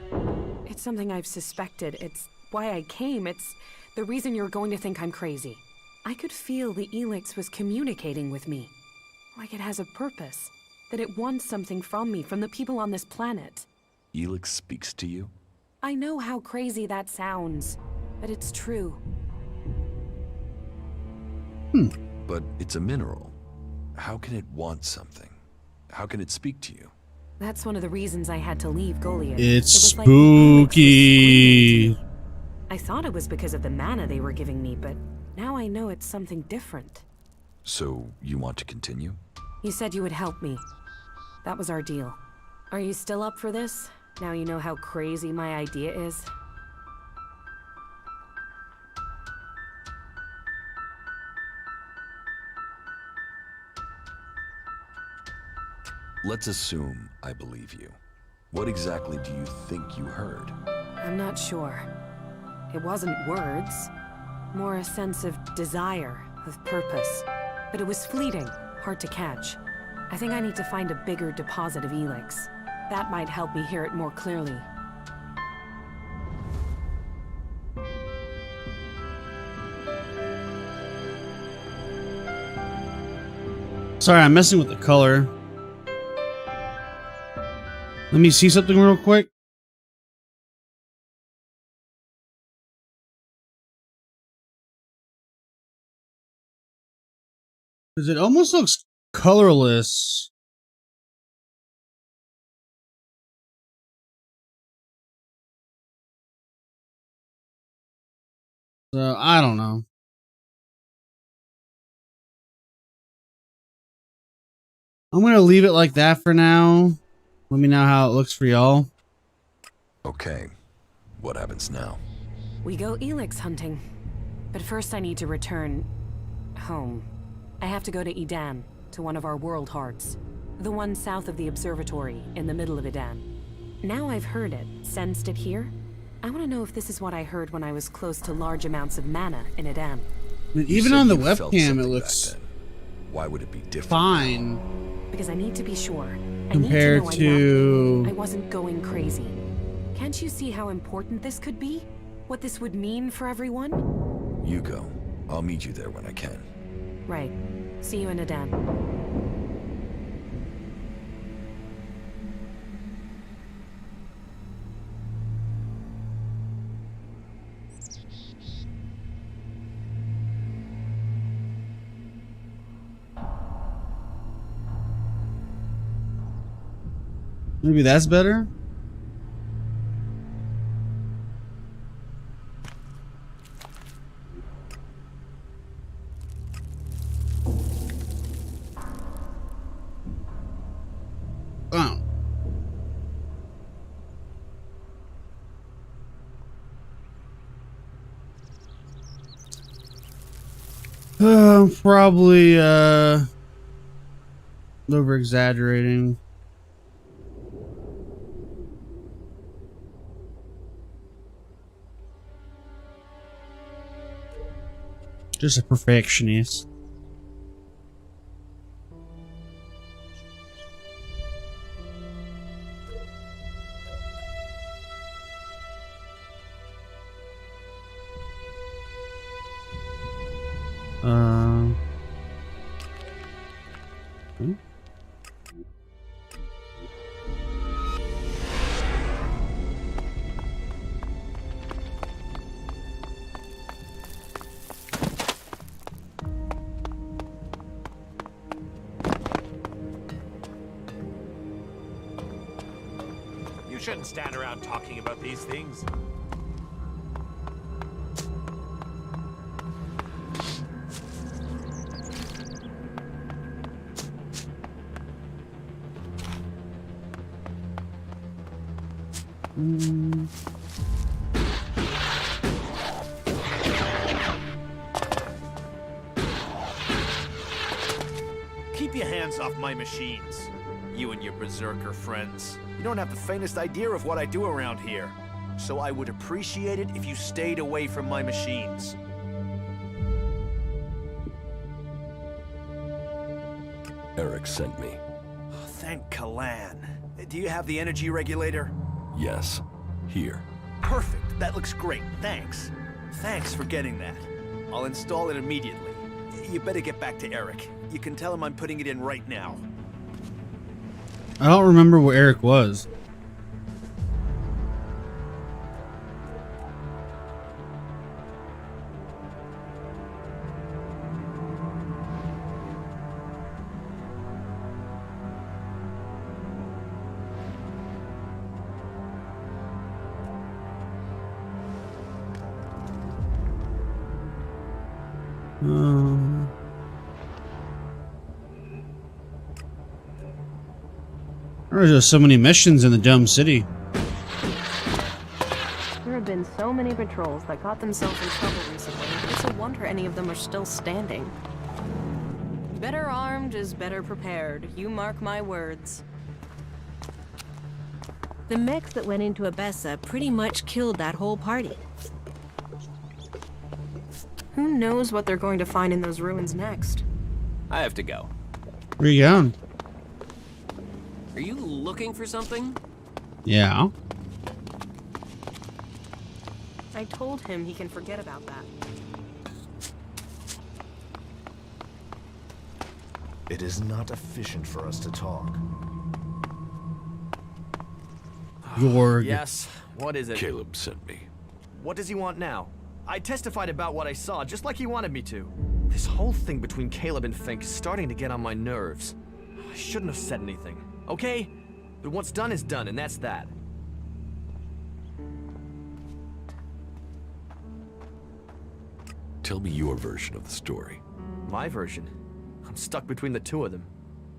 It's something I've suspected. It's why I came. It's the reason you're going to think I'm crazy. I could feel the Elix was communicating with me. Like it has a purpose. That it wants something from me, from the people on this planet. Elix speaks to you? I know how crazy that sounds, but it's true. But it's a mineral. How can it want something? How can it speak to you? That's one of the reasons I had to leave Goliath. It's It was like the Elix was spooky. screaming to me. I thought it was because of the mana they were giving me, but now I know it's something different. So, you want to continue? You said you would help me. That was our deal. Are you still up for this? Now you know how crazy my idea is? Let's assume I believe you. What exactly do you think you heard? I'm not sure. It wasn't words. More a sense of desire, of purpose. But it was fleeting, hard to catch. I think I need to find a bigger deposit of Elix. That might help me hear it more clearly. Sorry, I'm messing with the color. Let me see something real quick. Because it almost looks colorless. So, I don't know. I'm going to leave it like that for now. Let me know how it looks for y'all. Okay. What happens now? We go Elix hunting. But first I need to return... home. I have to go to Edan, to one of our world hearts. The one south of the observatory, in the middle of Edan. Now I've heard it, sensed it here, I want to know if this is what I heard when I was close to large amounts of mana in Edan. Even on the webcam, it looks... Why would it be different? Fine. Because I need to be sure. Compared I need to know to... I wasn't going crazy. Can't you see how important this could be? What this would mean for everyone? You go. I'll meet you there when I can. Right. See you in Edan. Maybe that's better? Oh. Probably, over-exaggerating. Just a perfectionist. shouldn't stand around talking about these things. Keep your hands off my machines. You and your berserker friends. You don't have the faintest idea of what I do around here. So I would appreciate it if you stayed away from my machines. Eric sent me. Thank Kalan. Do you have the energy regulator? Yes. Here. Perfect. That looks great. Thanks. Thanks for getting that. I'll install it immediately. You better get back to Eric. You can tell him I'm putting it in right now. I don't remember where Eric was. There's just so many missions in the dumb city. There have been so many patrols that got themselves in trouble recently. It's a wonder any of them are still standing. Better armed is better prepared. You mark my words. The mechs that went into Abessa pretty much killed that whole party. Who knows what they're going to find in those ruins next? I have to go. Where you going? Are you looking for something? Yeah. I told him he can forget about that. It is not efficient for us to talk. Yorg. Yes, what is it? Caleb sent me. What does he want now? I testified about what I saw, just like he wanted me to. This whole thing between Caleb and Fink is starting to get on my nerves. I shouldn't have said anything, okay? But what's done is done, and that's that. Tell me your version of the story. My version? I'm stuck between the two of them.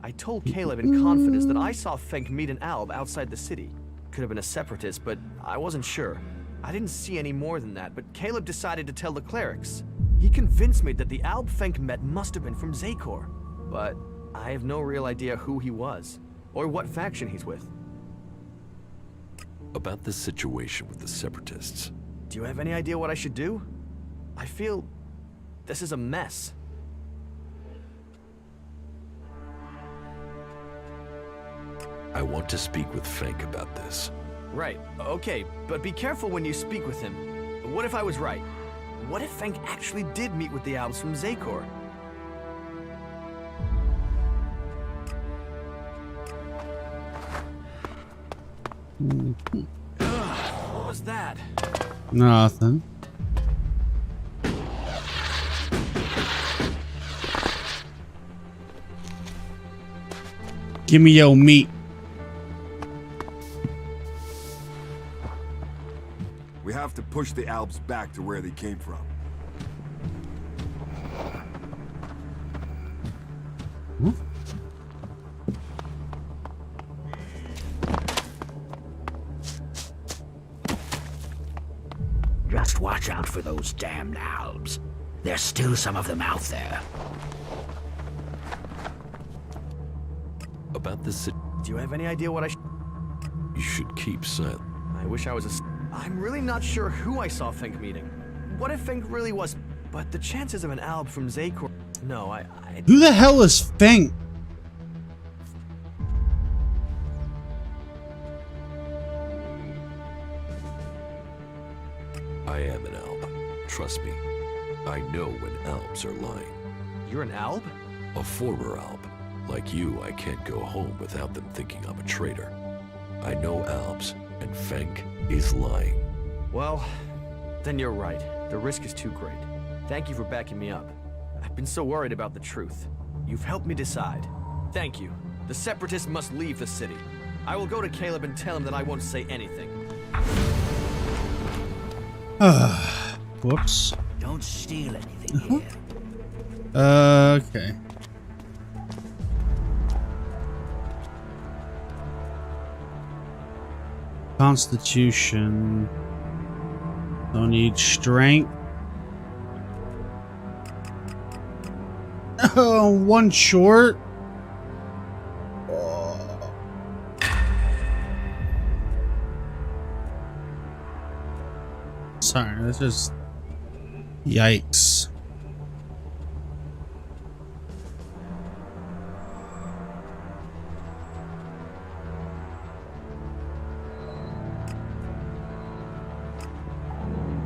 I told Caleb in confidence that I saw Fink meet an Alb outside the city. Could have been a separatist, but I wasn't sure. I didn't see any more than that, but Caleb decided to tell the clerics. He convinced me that the Alb Fink met must have been from Zakor. But I have no real idea who he was, or what faction he's with. About the situation with the separatists. Do you have any idea what I should do? I feel this is a mess. I want to speak with Fink about this. Right, okay, but be careful when you speak with him. What if I was right? What if Fink actually did meet with the Albs from Zakor? What was that? Nothing. Give me your meat. We have to push the Alps back to where they came from. Just watch out for those damned Albs. There's still some of them out there. About this, Do you have any idea what I you should keep silent. I wish I was I'm really not sure who I saw Fink meeting. What if Fink really was... But the chances of an Alb from Zakor... No, I... Who the hell is Fink? I am an Alb. Trust me. I know when Albs are lying. You're an Alb? A former Alb. Like you, I can't go home without them thinking I'm a traitor. I know Albs, and Fink is lying. Well, then you're right. The risk is too great. Thank you for backing me up. I've been so worried about the truth. You've helped me decide. Thank you. The Separatists must leave the city. I will go to Caleb and tell him that I won't say anything. Whoops. Don't steal anything here. Okay. Constitution. Don't need strength. Oh, one short. Sorry, that's just yikes.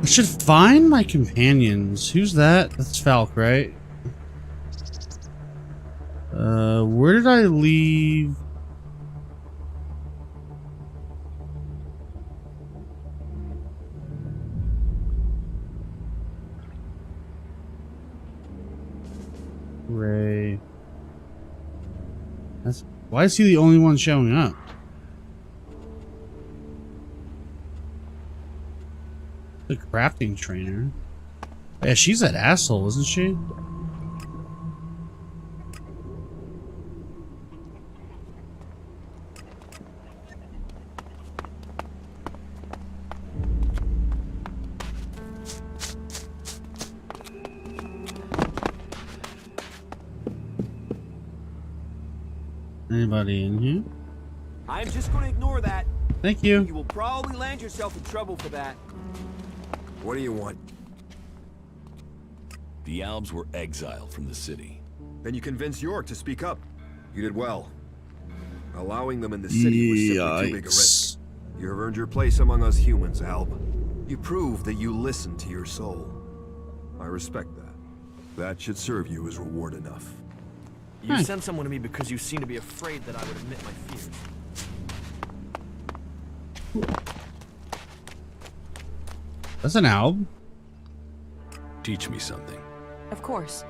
I should find my companions. Who's that? That's Falk, right? Where did I leave? Ray. Why is he the only one showing up? The crafting trainer. Yeah, she's that asshole, isn't she? Anybody in here? I'm just going to ignore that. Thank you. You will probably land yourself in trouble for that. What do you want? The Albs were exiled from the city. Then you convinced York to speak up. You did well. Allowing them in the city was simply too big a risk. You have earned your place among us humans, Alb. You proved that you listened to your soul. I respect that. That should serve you as reward enough. You sent someone to me because you seem to be afraid that I would admit my fears. That's an Alb. Teach me something. Of course.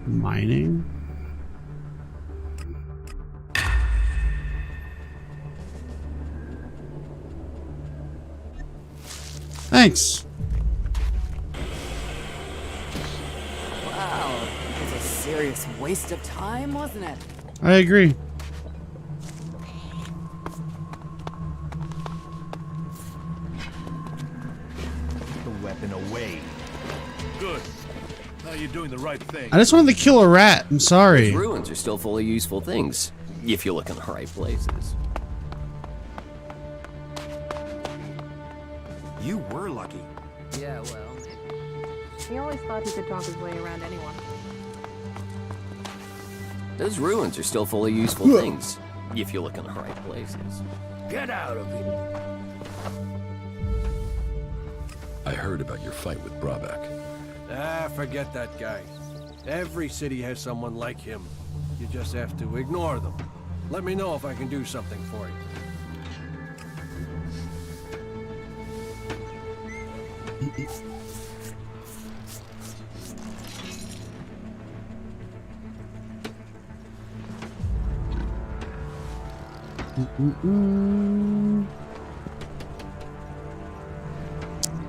Mining. Thanks. Wow, it was a serious waste of time, wasn't it? I agree. Put the weapon away. Good. Now you're doing the right thing. I just wanted to kill a rat. I'm sorry. Those ruins are still full of useful things, if you look in the right places. You were lucky. Yeah, well, He always thought he could talk his way around anyone. Those ruins are still full of useful things, if you look in the right places. Get out of here. I heard about your fight with Brabeck. Ah, forget that guy. Every city has someone like him. You just have to ignore them. Let me know if I can do something for you.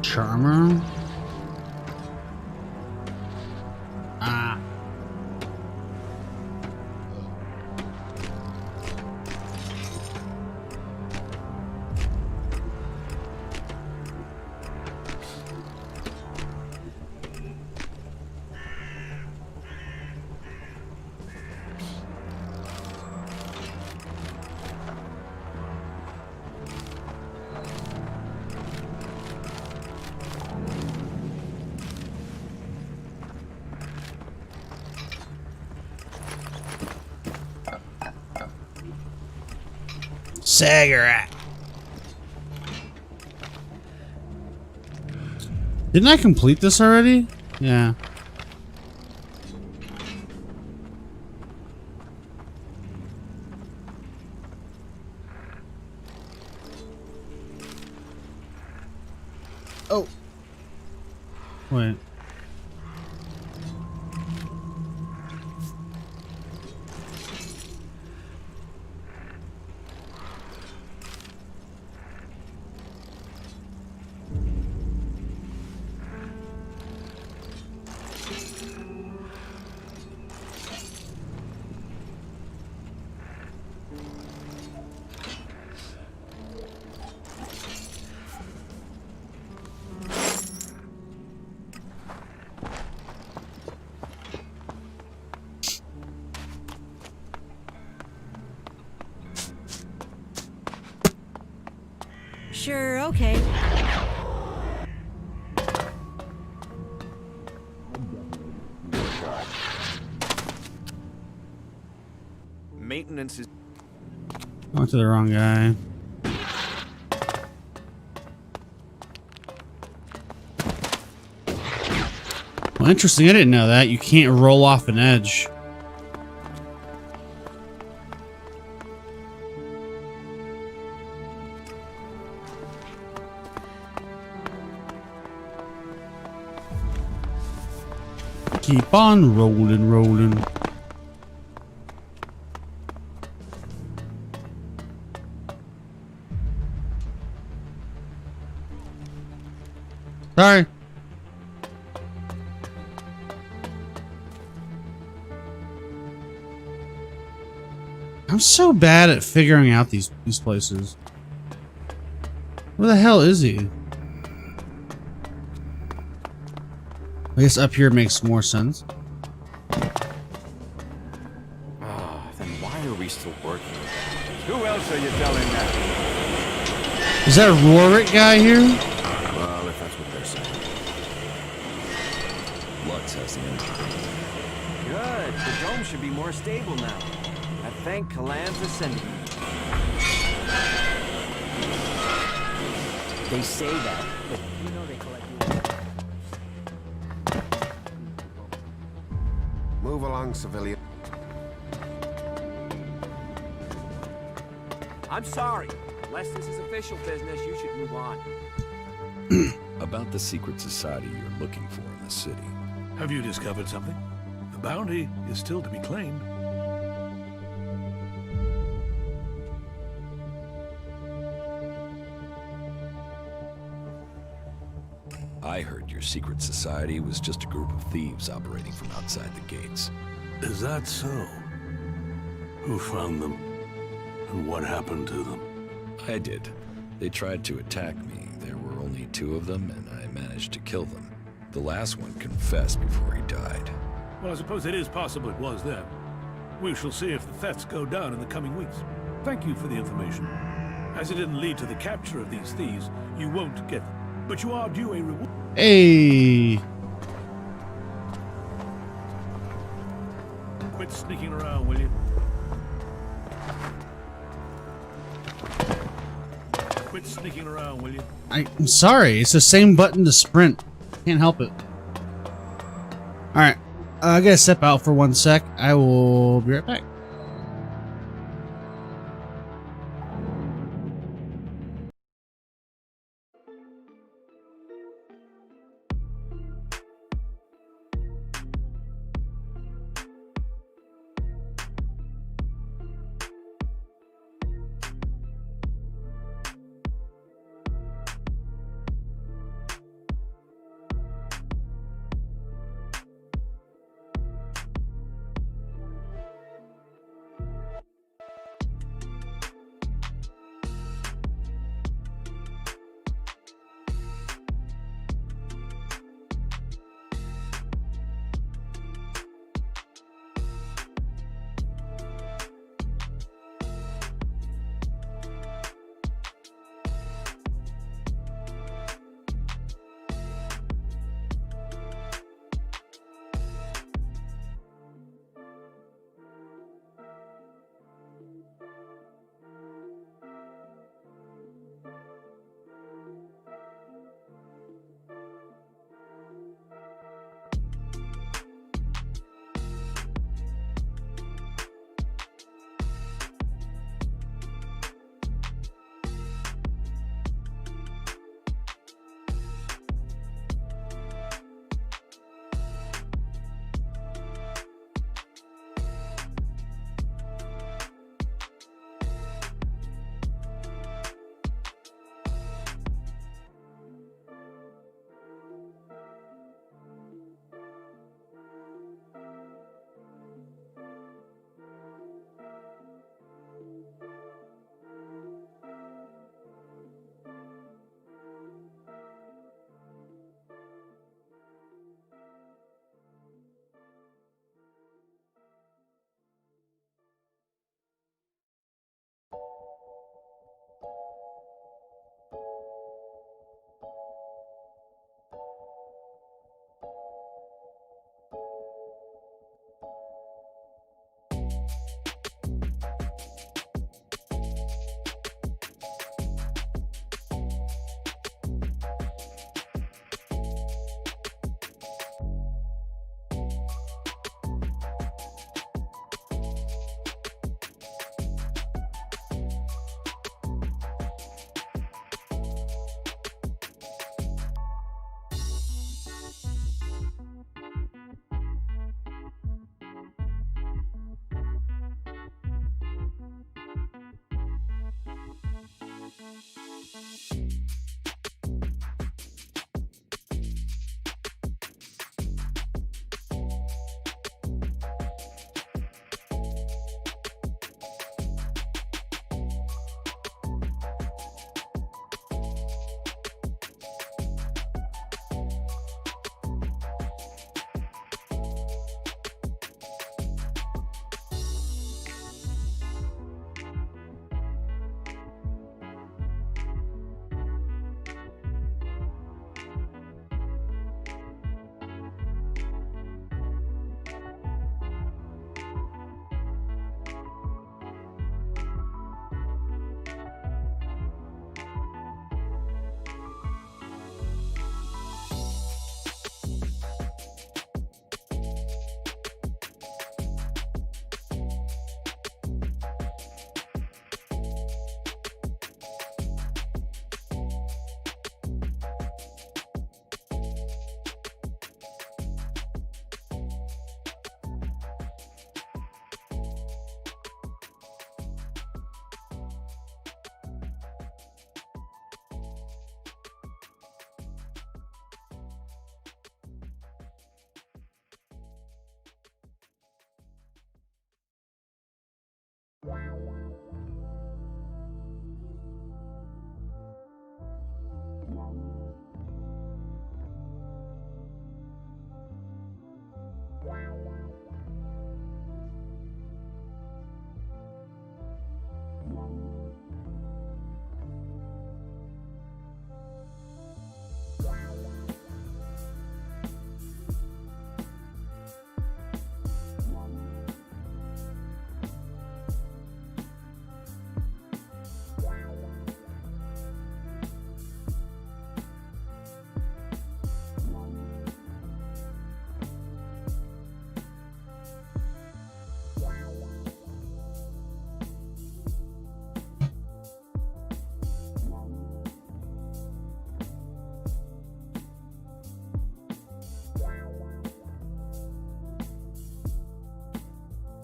Charmer. Ah. Cigarette. Didn't I complete this already? Yeah. Oh. Wait. Sure, okay. Maintenance is... I went to the wrong guy. Well, interesting. I didn't know that. You can't roll off an edge. Keep on rolling, rolling. Sorry. I'm so bad at figuring out these places. Where the hell is he? I guess up here makes more sense. Then why are we still working with them? Who else are you telling that? Is that Rorik guy here? Well, if that's what they're saying. Lux has the engine. Good. The dome should be more stable now. I thank Kalan for sending me. They say that, but you know they collect you. Move along, civilian. I'm sorry. Unless this is official business, you should move on. About the secret society you're looking for in the city. Have you discovered something? The bounty is still to be claimed. I heard your secret society was just a group of thieves operating from outside the gates. Is that so? Who found them? And what happened to them? I did. They tried to attack me. There were only 2 of them, and I managed to kill them. The last one confessed before he died. Well, I suppose it is possible it was them. We shall see if the thefts go down in the coming weeks. Thank you for the information. As it didn't lead to the capture of these thieves, you won't get them. But you are due a reward. Hey. Quit sneaking around, will you? Quit sneaking around, will you? I'm sorry. It's the same button to sprint. Can't help it. Alright. I gotta step out for 1 sec. I will be right back.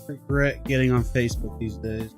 Regret getting on Facebook these days.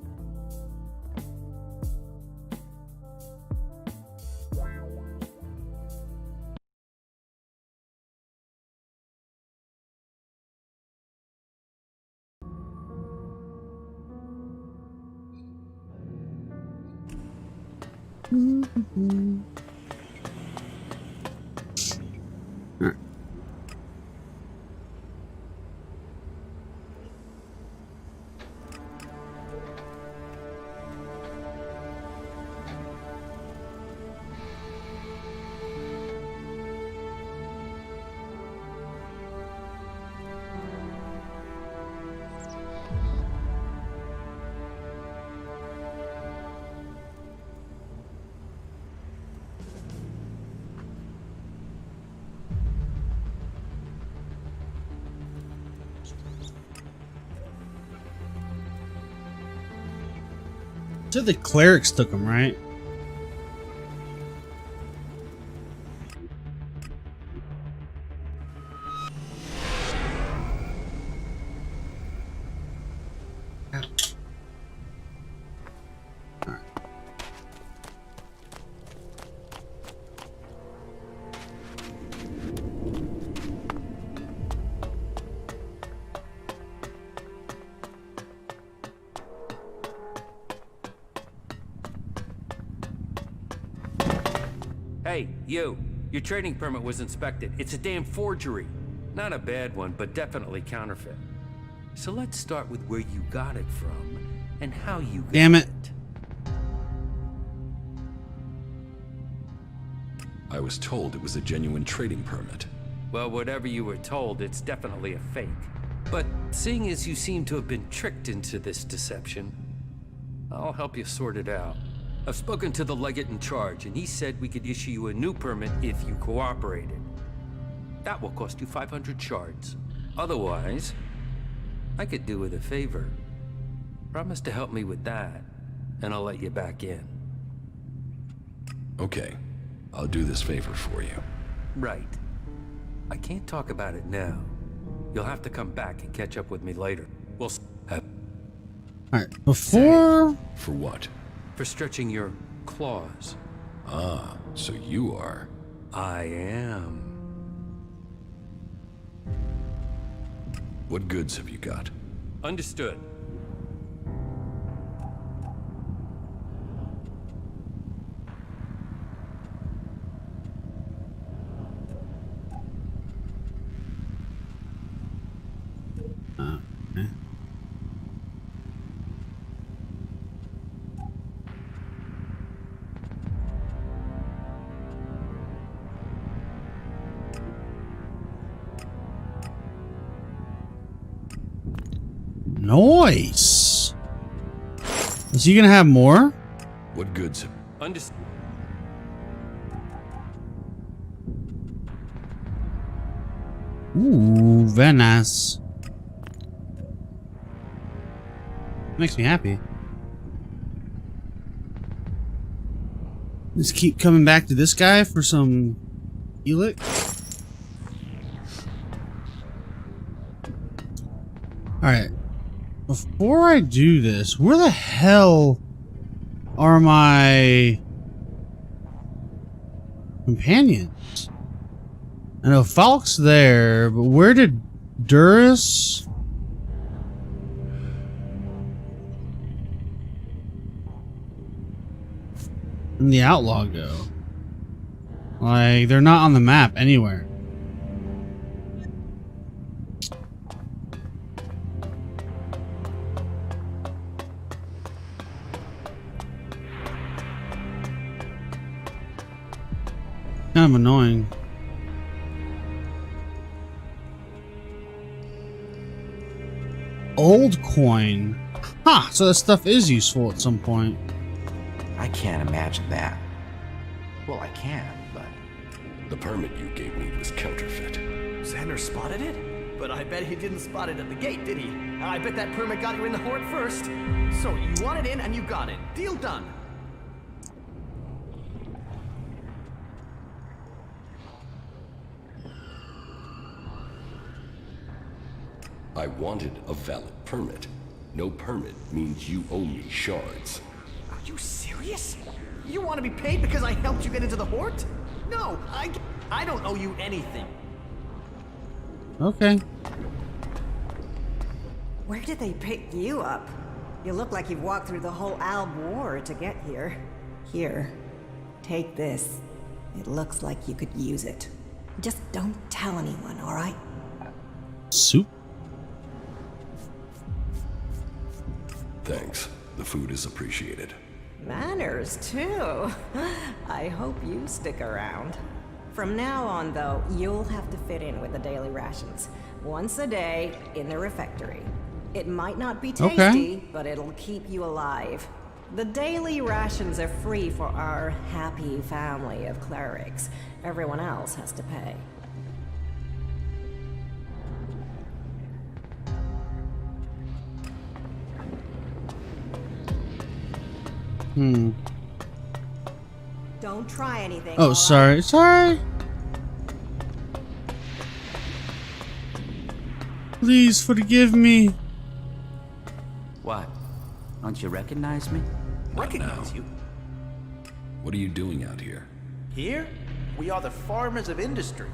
So the clerics took him, right? Hey, you. Your trading permit was inspected. It's a damn forgery. Not a bad one, but definitely counterfeit. So let's start with where you got it from and how you got it. Damn it. I was told it was a genuine trading permit. Well, whatever you were told, it's definitely a fake. But seeing as you seem to have been tricked into this deception, I'll help you sort it out. I've spoken to the legate in charge, and he said we could issue you a new permit if you cooperated. That will cost you 500 shards. Otherwise, I could do with a favor. Promise to help me with that, and I'll let you back in. Okay, I'll do this favor for you. Right. I can't talk about it now. You'll have to come back and catch up with me later. We'll have... Alright, before... For what? For stretching your claws. Ah, so you are... I am. What goods have you got? Understood. Okay. Nice. Is he gonna have more? What goods? Understood. Ooh, very nice. Makes me happy. Just keep coming back to this guy for some Elix. Alright. Before I do this, where the hell are my companions? I know Falk's there, but where did Durrus and the Outlaw go? Like, they're not on the map anywhere. Kind of annoying. Old coin. Huh, so that stuff is useful at some point. I can't imagine that. Well, I can, but... The permit you gave me was counterfeit. Xander spotted it? But I bet he didn't spot it at the gate, did he? I bet that permit got you in the Horde first. So you wanted in and you got it. Deal done. I wanted a valid permit. No permit means you owe me shards. Are you serious? You want to be paid because I helped you get into the Hort? No, I don't owe you anything. Okay. Where did they pick you up? You look like you've walked through the whole Alb War to get here. Here, take this. It looks like you could use it. Just don't tell anyone, all right? Soup. Thanks. The food is appreciated. Manners, too. I hope you stick around. From now on, though, you'll have to fit in with the daily rations. Once a day, in the refectory. It might not be tasty, but it'll keep you alive. The daily rations are free for our happy family of clerics. Everyone else has to pay. Don't try anything. Oh, sorry. Sorry. Please forgive me. What? Don't you recognize me? Recognize you? What are you doing out here? Here, we are the farmers of industry.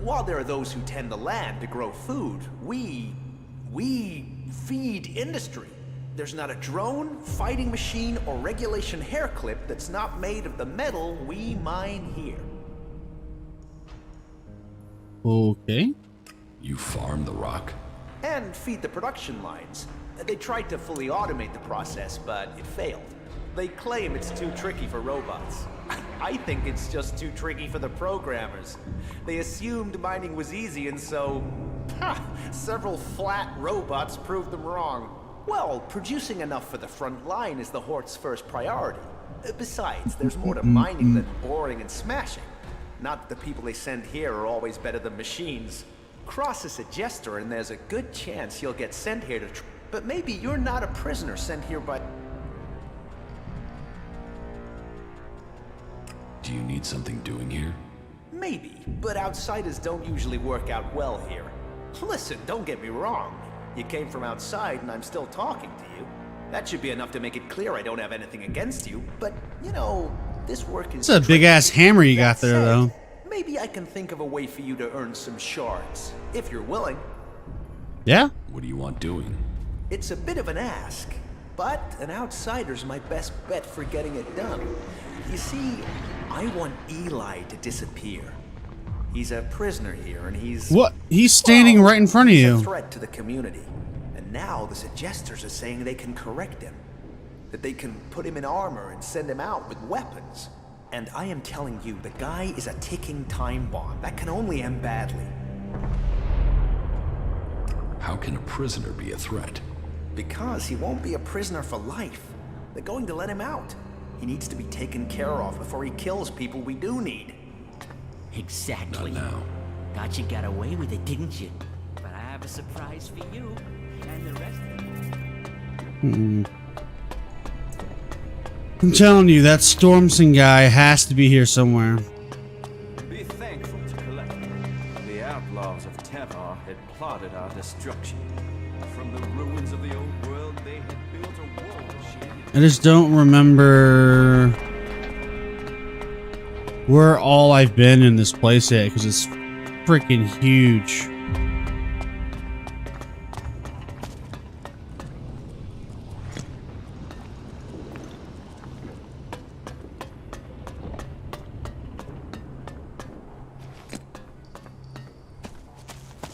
While there are those who tend the land to grow food, we feed industry. There's not a drone, fighting machine, or regulation hair clip that's not made of the metal we mine here. Okay. You farm the rock? And feed the production lines. They tried to fully automate the process, but it failed. They claim it's too tricky for robots. I think it's just too tricky for the programmers. They assumed mining was easy, and so... several flat robots proved them wrong. Well, producing enough for the front line is the Hort's first priority. Besides, there's more to mining than boring and smashing. Not that the people they send here are always better than machines. Cross is a jester, and there's a good chance you'll get sent here to but maybe you're not a prisoner sent here by... Do you need something doing here? Maybe, but outsiders don't usually work out well here. Listen, don't get me wrong. You came from outside, and I'm still talking to you. That should be enough to make it clear I don't have anything against you, but, you know, this work is... It's a big-ass hammer you got there, though. Maybe I can think of a way for you to earn some shards, if you're willing. Yeah? What do you want doing? It's a bit of an ask, but an outsider's my best bet for getting it done. You see, I want Eli to disappear. He's a prisoner here, and he's... What? He's standing right in front of you. He's a threat to the community. And now the suggesters are saying they can correct him. That they can put him in armor and send him out with weapons. And I am telling you, the guy is a ticking time bomb. That can only end badly. How can a prisoner be a threat? Because he won't be a prisoner for life. They're going to let him out. He needs to be taken care of before he kills people we do need. Exactly. Not now. Thought you got away with it, didn't you? But I have a surprise for you and the rest of them. I'm telling you, that Stormson guy has to be here somewhere. Be thankful to collect. The outlaws of Tevar had plotted our destruction. From the ruins of the old world, they had built a wall shield. I just don't remember where all I've been in this place yet, because it's freaking huge.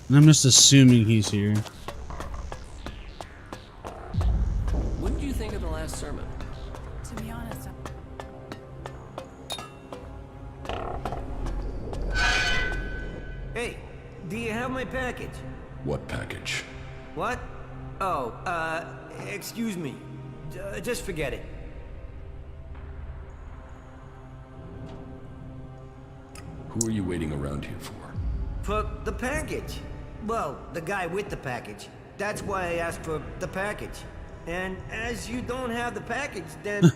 And I'm just assuming he's here. What did you think of the last sermon? To be honest, Hey, do you have my package? What package? What? Oh, excuse me. Just forget it. Who are you waiting around here for? For the package. Well, the guy with the package. That's why I asked for the package. And as you don't have the package, then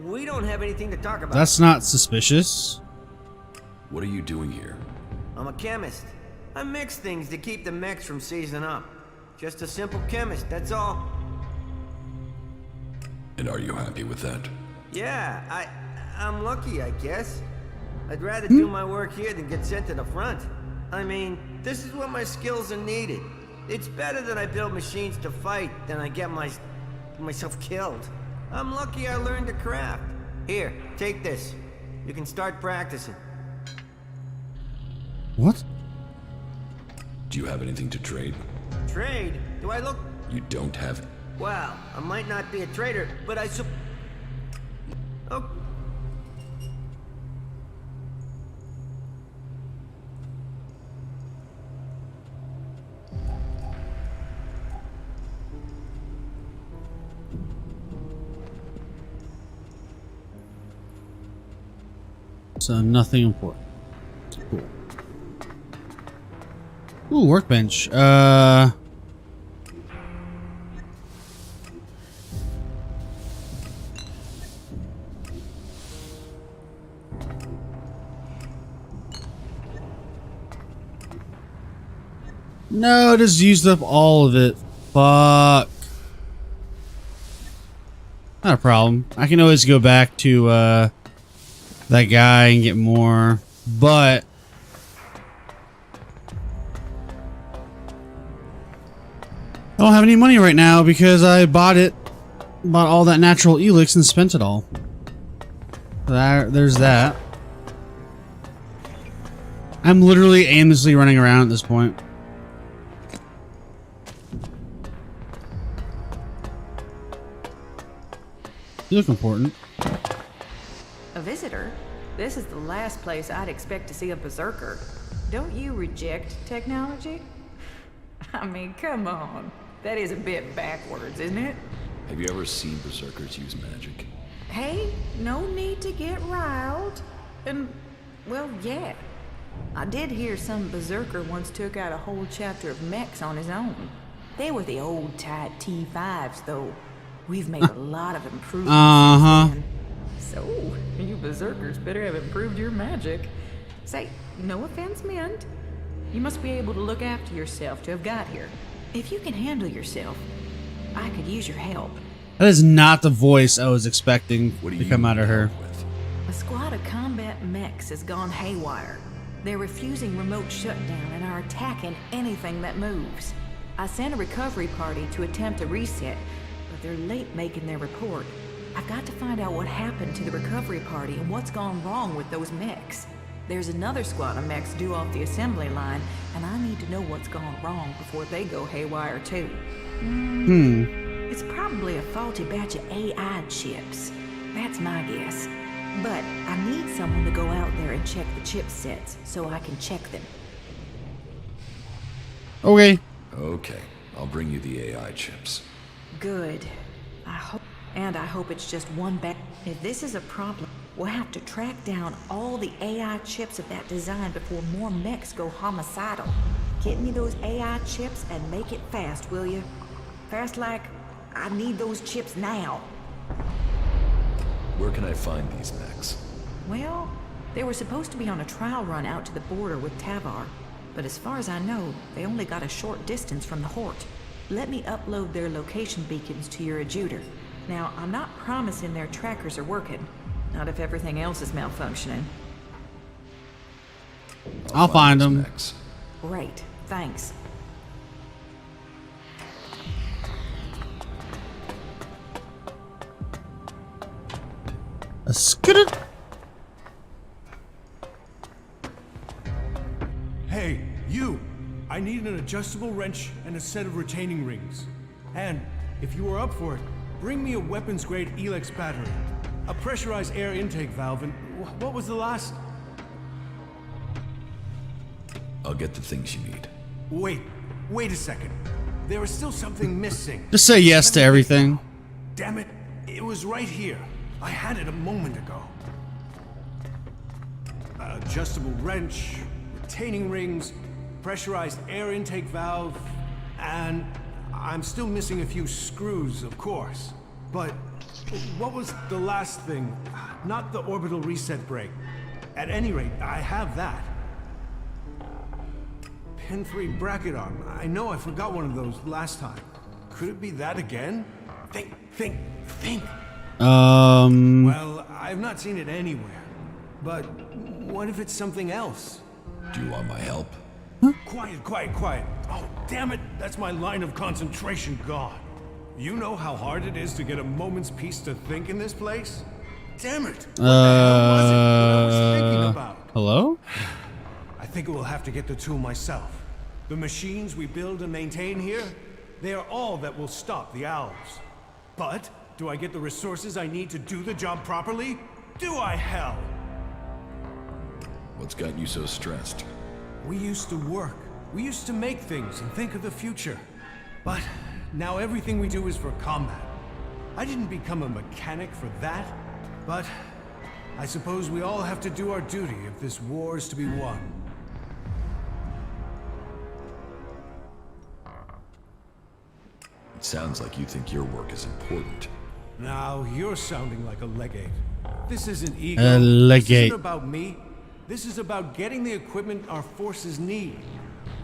we don't have anything to talk about. That's not suspicious. What are you doing here? I'm a chemist. I mix things to keep the mechs from seizing up. Just a simple chemist, that's all. And are you happy with that? Yeah, I'm lucky, I guess. I'd rather do my work here than get sent to the front. I mean, this is where my skills are needed. It's better that I build machines to fight than I get myself killed. I'm lucky I learned the craft. Here, take this. You can start practicing. What? Do you have anything to trade? Trade? Do I look... You don't have... Well, I might not be a trader, but I Oh. So nothing important. Cool. Ooh, workbench. No, just used up all of it. Fuck. Not a problem. I can always go back to that guy and get more, but I don't have any money right now because I bought all that natural elix and spent it all. There's that. I'm literally aimlessly running around at this point. You look important. A visitor? This is the last place I'd expect to see a berserker. Don't you reject technology? I mean, come on. That is a bit backwards, isn't it? Have you ever seen berserkers use magic? Hey, no need to get riled. And, well, yeah. I did hear some berserker once took out a whole chapter of mechs on his own. They were the old type T5s, though. We've made a lot of improvements since then. So, you berserkers better have improved your magic. Say, no offense meant. You must be able to look after yourself to have got here. If you can handle yourself, I could use your help. That is not the voice I was expecting to come out of her. A squad of combat mechs has gone haywire. They're refusing remote shutdown and are attacking anything that moves. I sent a recovery party to attempt a reset, but they're late making their report. I've got to find out what happened to the recovery party and what's gone wrong with those mechs. There's another squad of mechs due off the assembly line, and I need to know what's gone wrong before they go haywire too. It's probably a faulty batch of AI chips. That's my guess. But I need someone to go out there and check the chipsets so I can check them. Okay. Okay, I'll bring you the AI chips. Good. I hope it's just one back. If this is a problem, we'll have to track down all the AI chips of that design before more mechs go homicidal. Get me those AI chips and make it fast, will you? Fast like, I need those chips now. Where can I find these mechs? Well, they were supposed to be on a trial run out to the border with Tavar. But as far as I know, they only got a short distance from the Hort. Let me upload their location beacons to your adjuter. Now, I'm not promising their trackers are working. Not if everything else is malfunctioning. I'll find them. Great, thanks. A skittle. Hey, you! I need an adjustable wrench and a set of retaining rings. And, if you are up for it, bring me a weapons-grade Elex battery, a pressurized air intake valve, and what was the last? I'll get the things you need. Wait a second. There is still something missing. Just say yes to everything. Damn it, it was right here. I had it a moment ago. Adjustable wrench, retaining rings, pressurized air intake valve, and I'm still missing a few screws, of course. But what was the last thing? Not the orbital reset brake. At any rate, I have that. N3 bracket arm. I know I forgot one of those last time. Could it be that again? Think. Well, I've not seen it anywhere. But what if it's something else? Do you want my help? Quiet. Oh, damn it. That's my line of concentration gone. You know how hard it is to get a moment's peace to think in this place? Damn it. What the hell was it I was thinking about? Hello? I think we'll have to get the tool myself. The machines we build and maintain here, they are all that will stop the owls. But, do I get the resources I need to do the job properly? Do I, hell? What's got you so stressed? We used to work. We used to make things and think of the future. But, now everything we do is for combat. I didn't become a mechanic for that, but I suppose we all have to do our duty if this war is to be won. It sounds like you think your work is important. Now, you're sounding like a legate. This isn't ego. A legate. This isn't about me. This is about getting the equipment our forces need.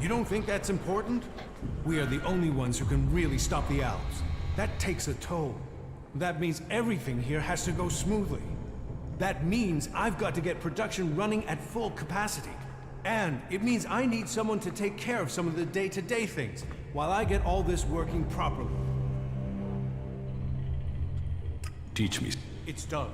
You don't think that's important? We are the only ones who can really stop the owls. That takes a toll. That means everything here has to go smoothly. That means I've got to get production running at full capacity. And it means I need someone to take care of some of the day-to-day things, while I get all this working properly. Teach me. It's done.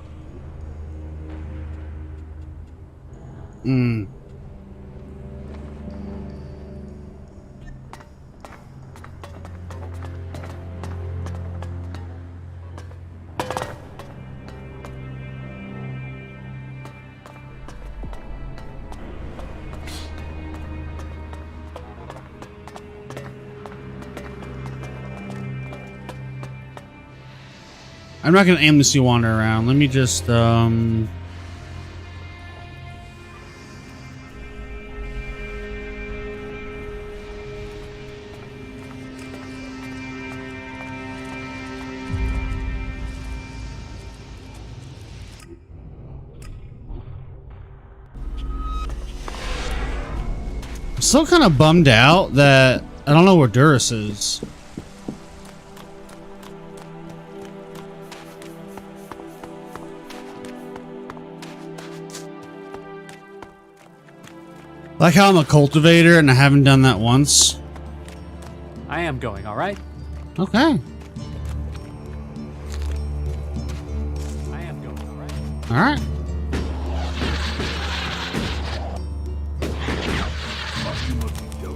I'm not gonna aimlessly wander around. Let me just I'm still kind of bummed out that I don't know where Duras is. Like how I'm a cultivator and I haven't done that once. I am going, all right? Okay. I am going, all right? All right.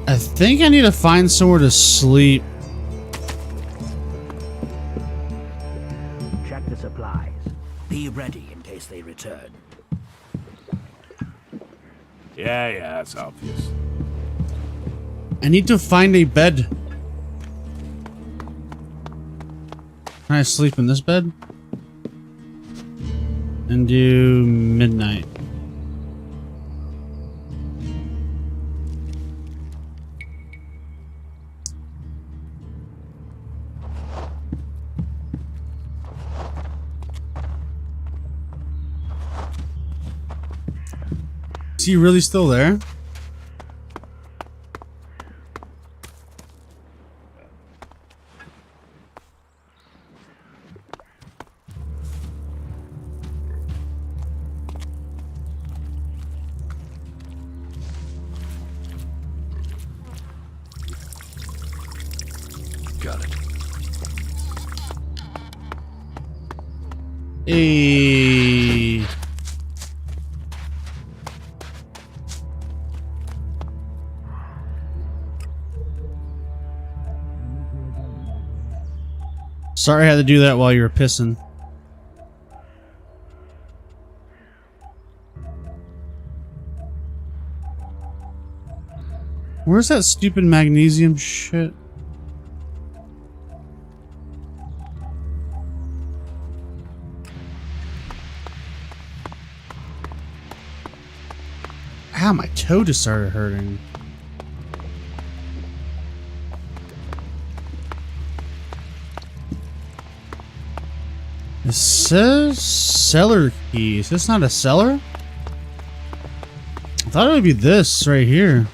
I think I need to find somewhere to sleep. Check the supplies. Be ready in case they return. Yeah, it's obvious. I need to find a bed. Can I sleep in this bed? And do midnight. Is he really still there? Got it. Hey. Sorry I had to do that while you were pissing. Where's that stupid magnesium shit? Ow, my toe just started hurting. It says cellar key. Is this not a cellar? I thought it would be this right here.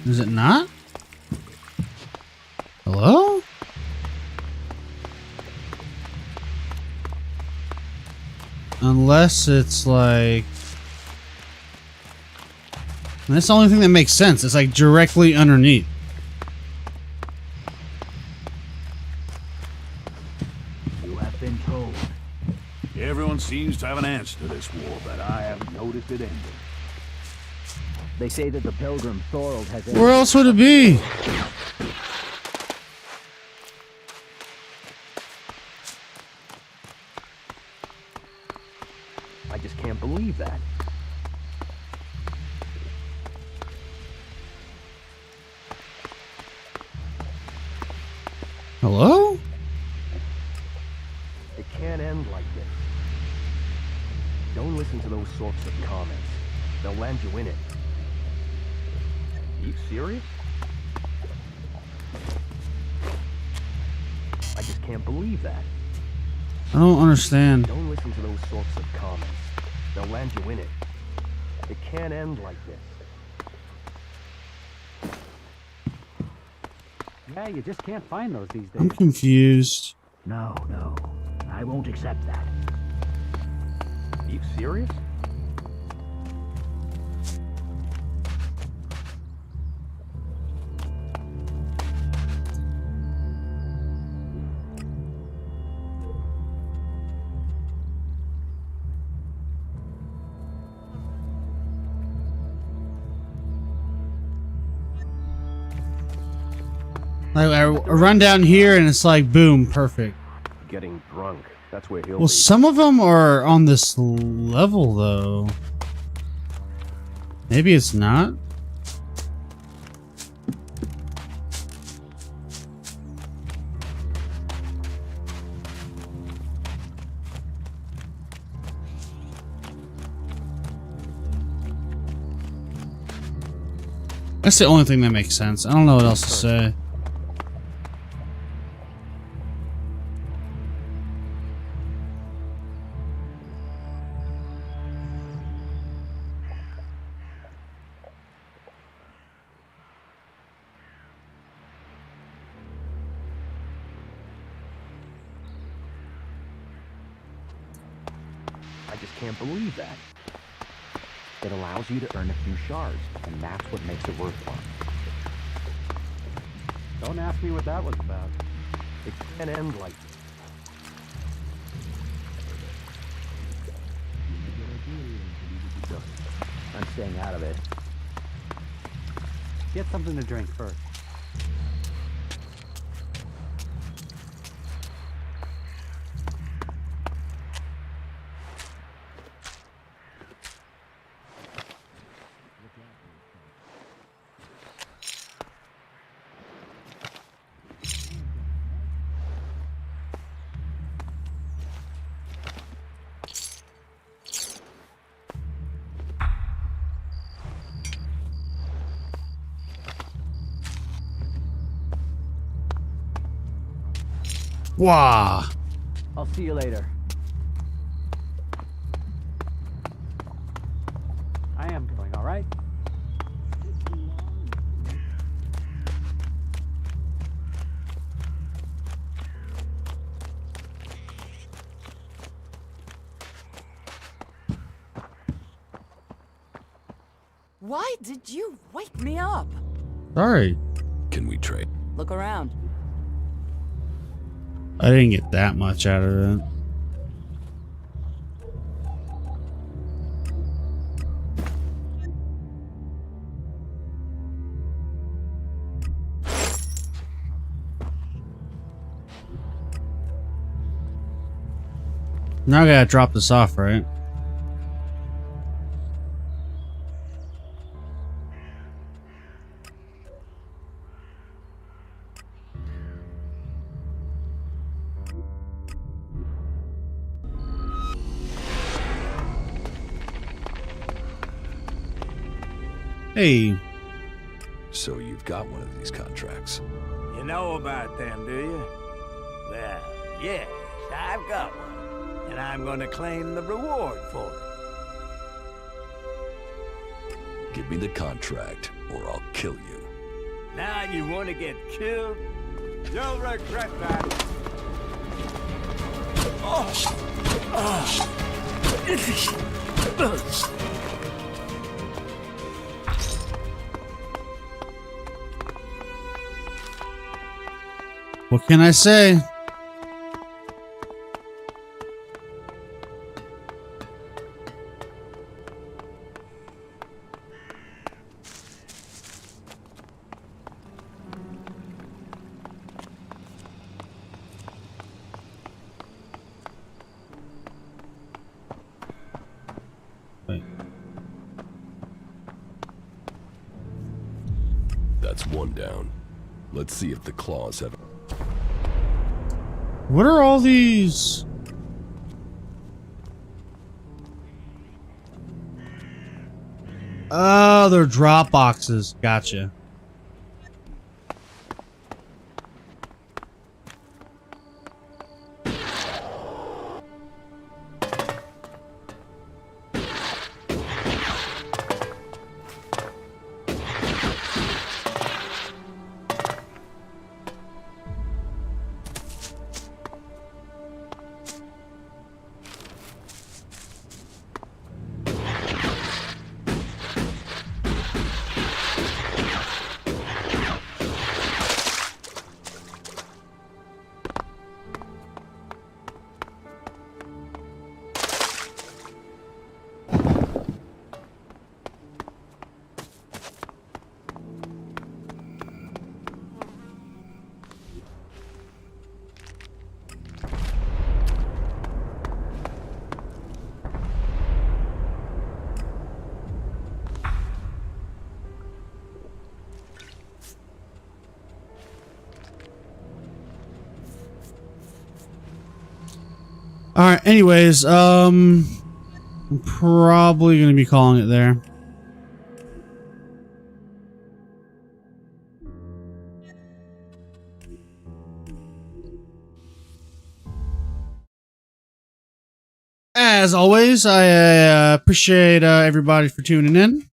Is it not? Hello? Unless it's like... That's the only thing that makes sense. It's like directly underneath. You have been told. Everyone seems to have an answer to this war, but I haven't noticed it ending. They say that the pilgrim Thorold has... Where else would it be? I just can't believe that. Hello? It can't end like this. Don't listen to those sorts of comments. They'll land you in it. Are you serious? I just can't believe that. I don't understand. Don't listen to those sorts of comments. They'll land you in it. It can't end like this. Yeah, you just can't find those these days. I'm confused. No, I won't accept that. Are you serious? Like, I run down here and it's like, boom, perfect. Getting drunk. That's where he'll Well, be. some of them are on this level, though. Maybe it's not. That's the only thing that makes sense. I don't know what else to say. I just can't believe that. It allows you to earn a few shards, and that's what makes it worthwhile. Don't ask me what that was about. It can't end like this. I'm staying out of it. Get something to drink first. Wow. I'll see you later. I am going, all right? Why did you wake me up? Sorry. Can we trade? Look around. I didn't get that much out of it. Now I gotta drop this off, right? Hey. So you've got one of these contracts. You know about them, do you? Well, yes, I've got one. And I'm gonna claim the reward for it. Give me the contract, or I'll kill you. Now you want to get killed? You'll regret that. What can I say? That's one down. Let's see if the claws have... What are all these? Oh, they're drop boxes. Gotcha. All right. Anyways, I'm probably gonna be calling it there. As always, I appreciate everybody for tuning in.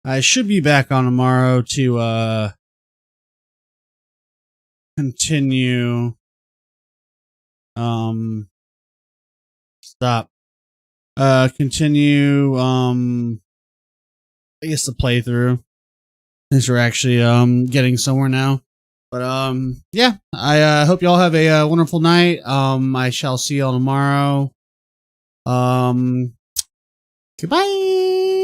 I should be back on tomorrow to continue. Continue, I guess the playthrough. Since we're actually, getting somewhere now. But, yeah, I hope y'all have a wonderful night. I shall see y'all tomorrow. Goodbye.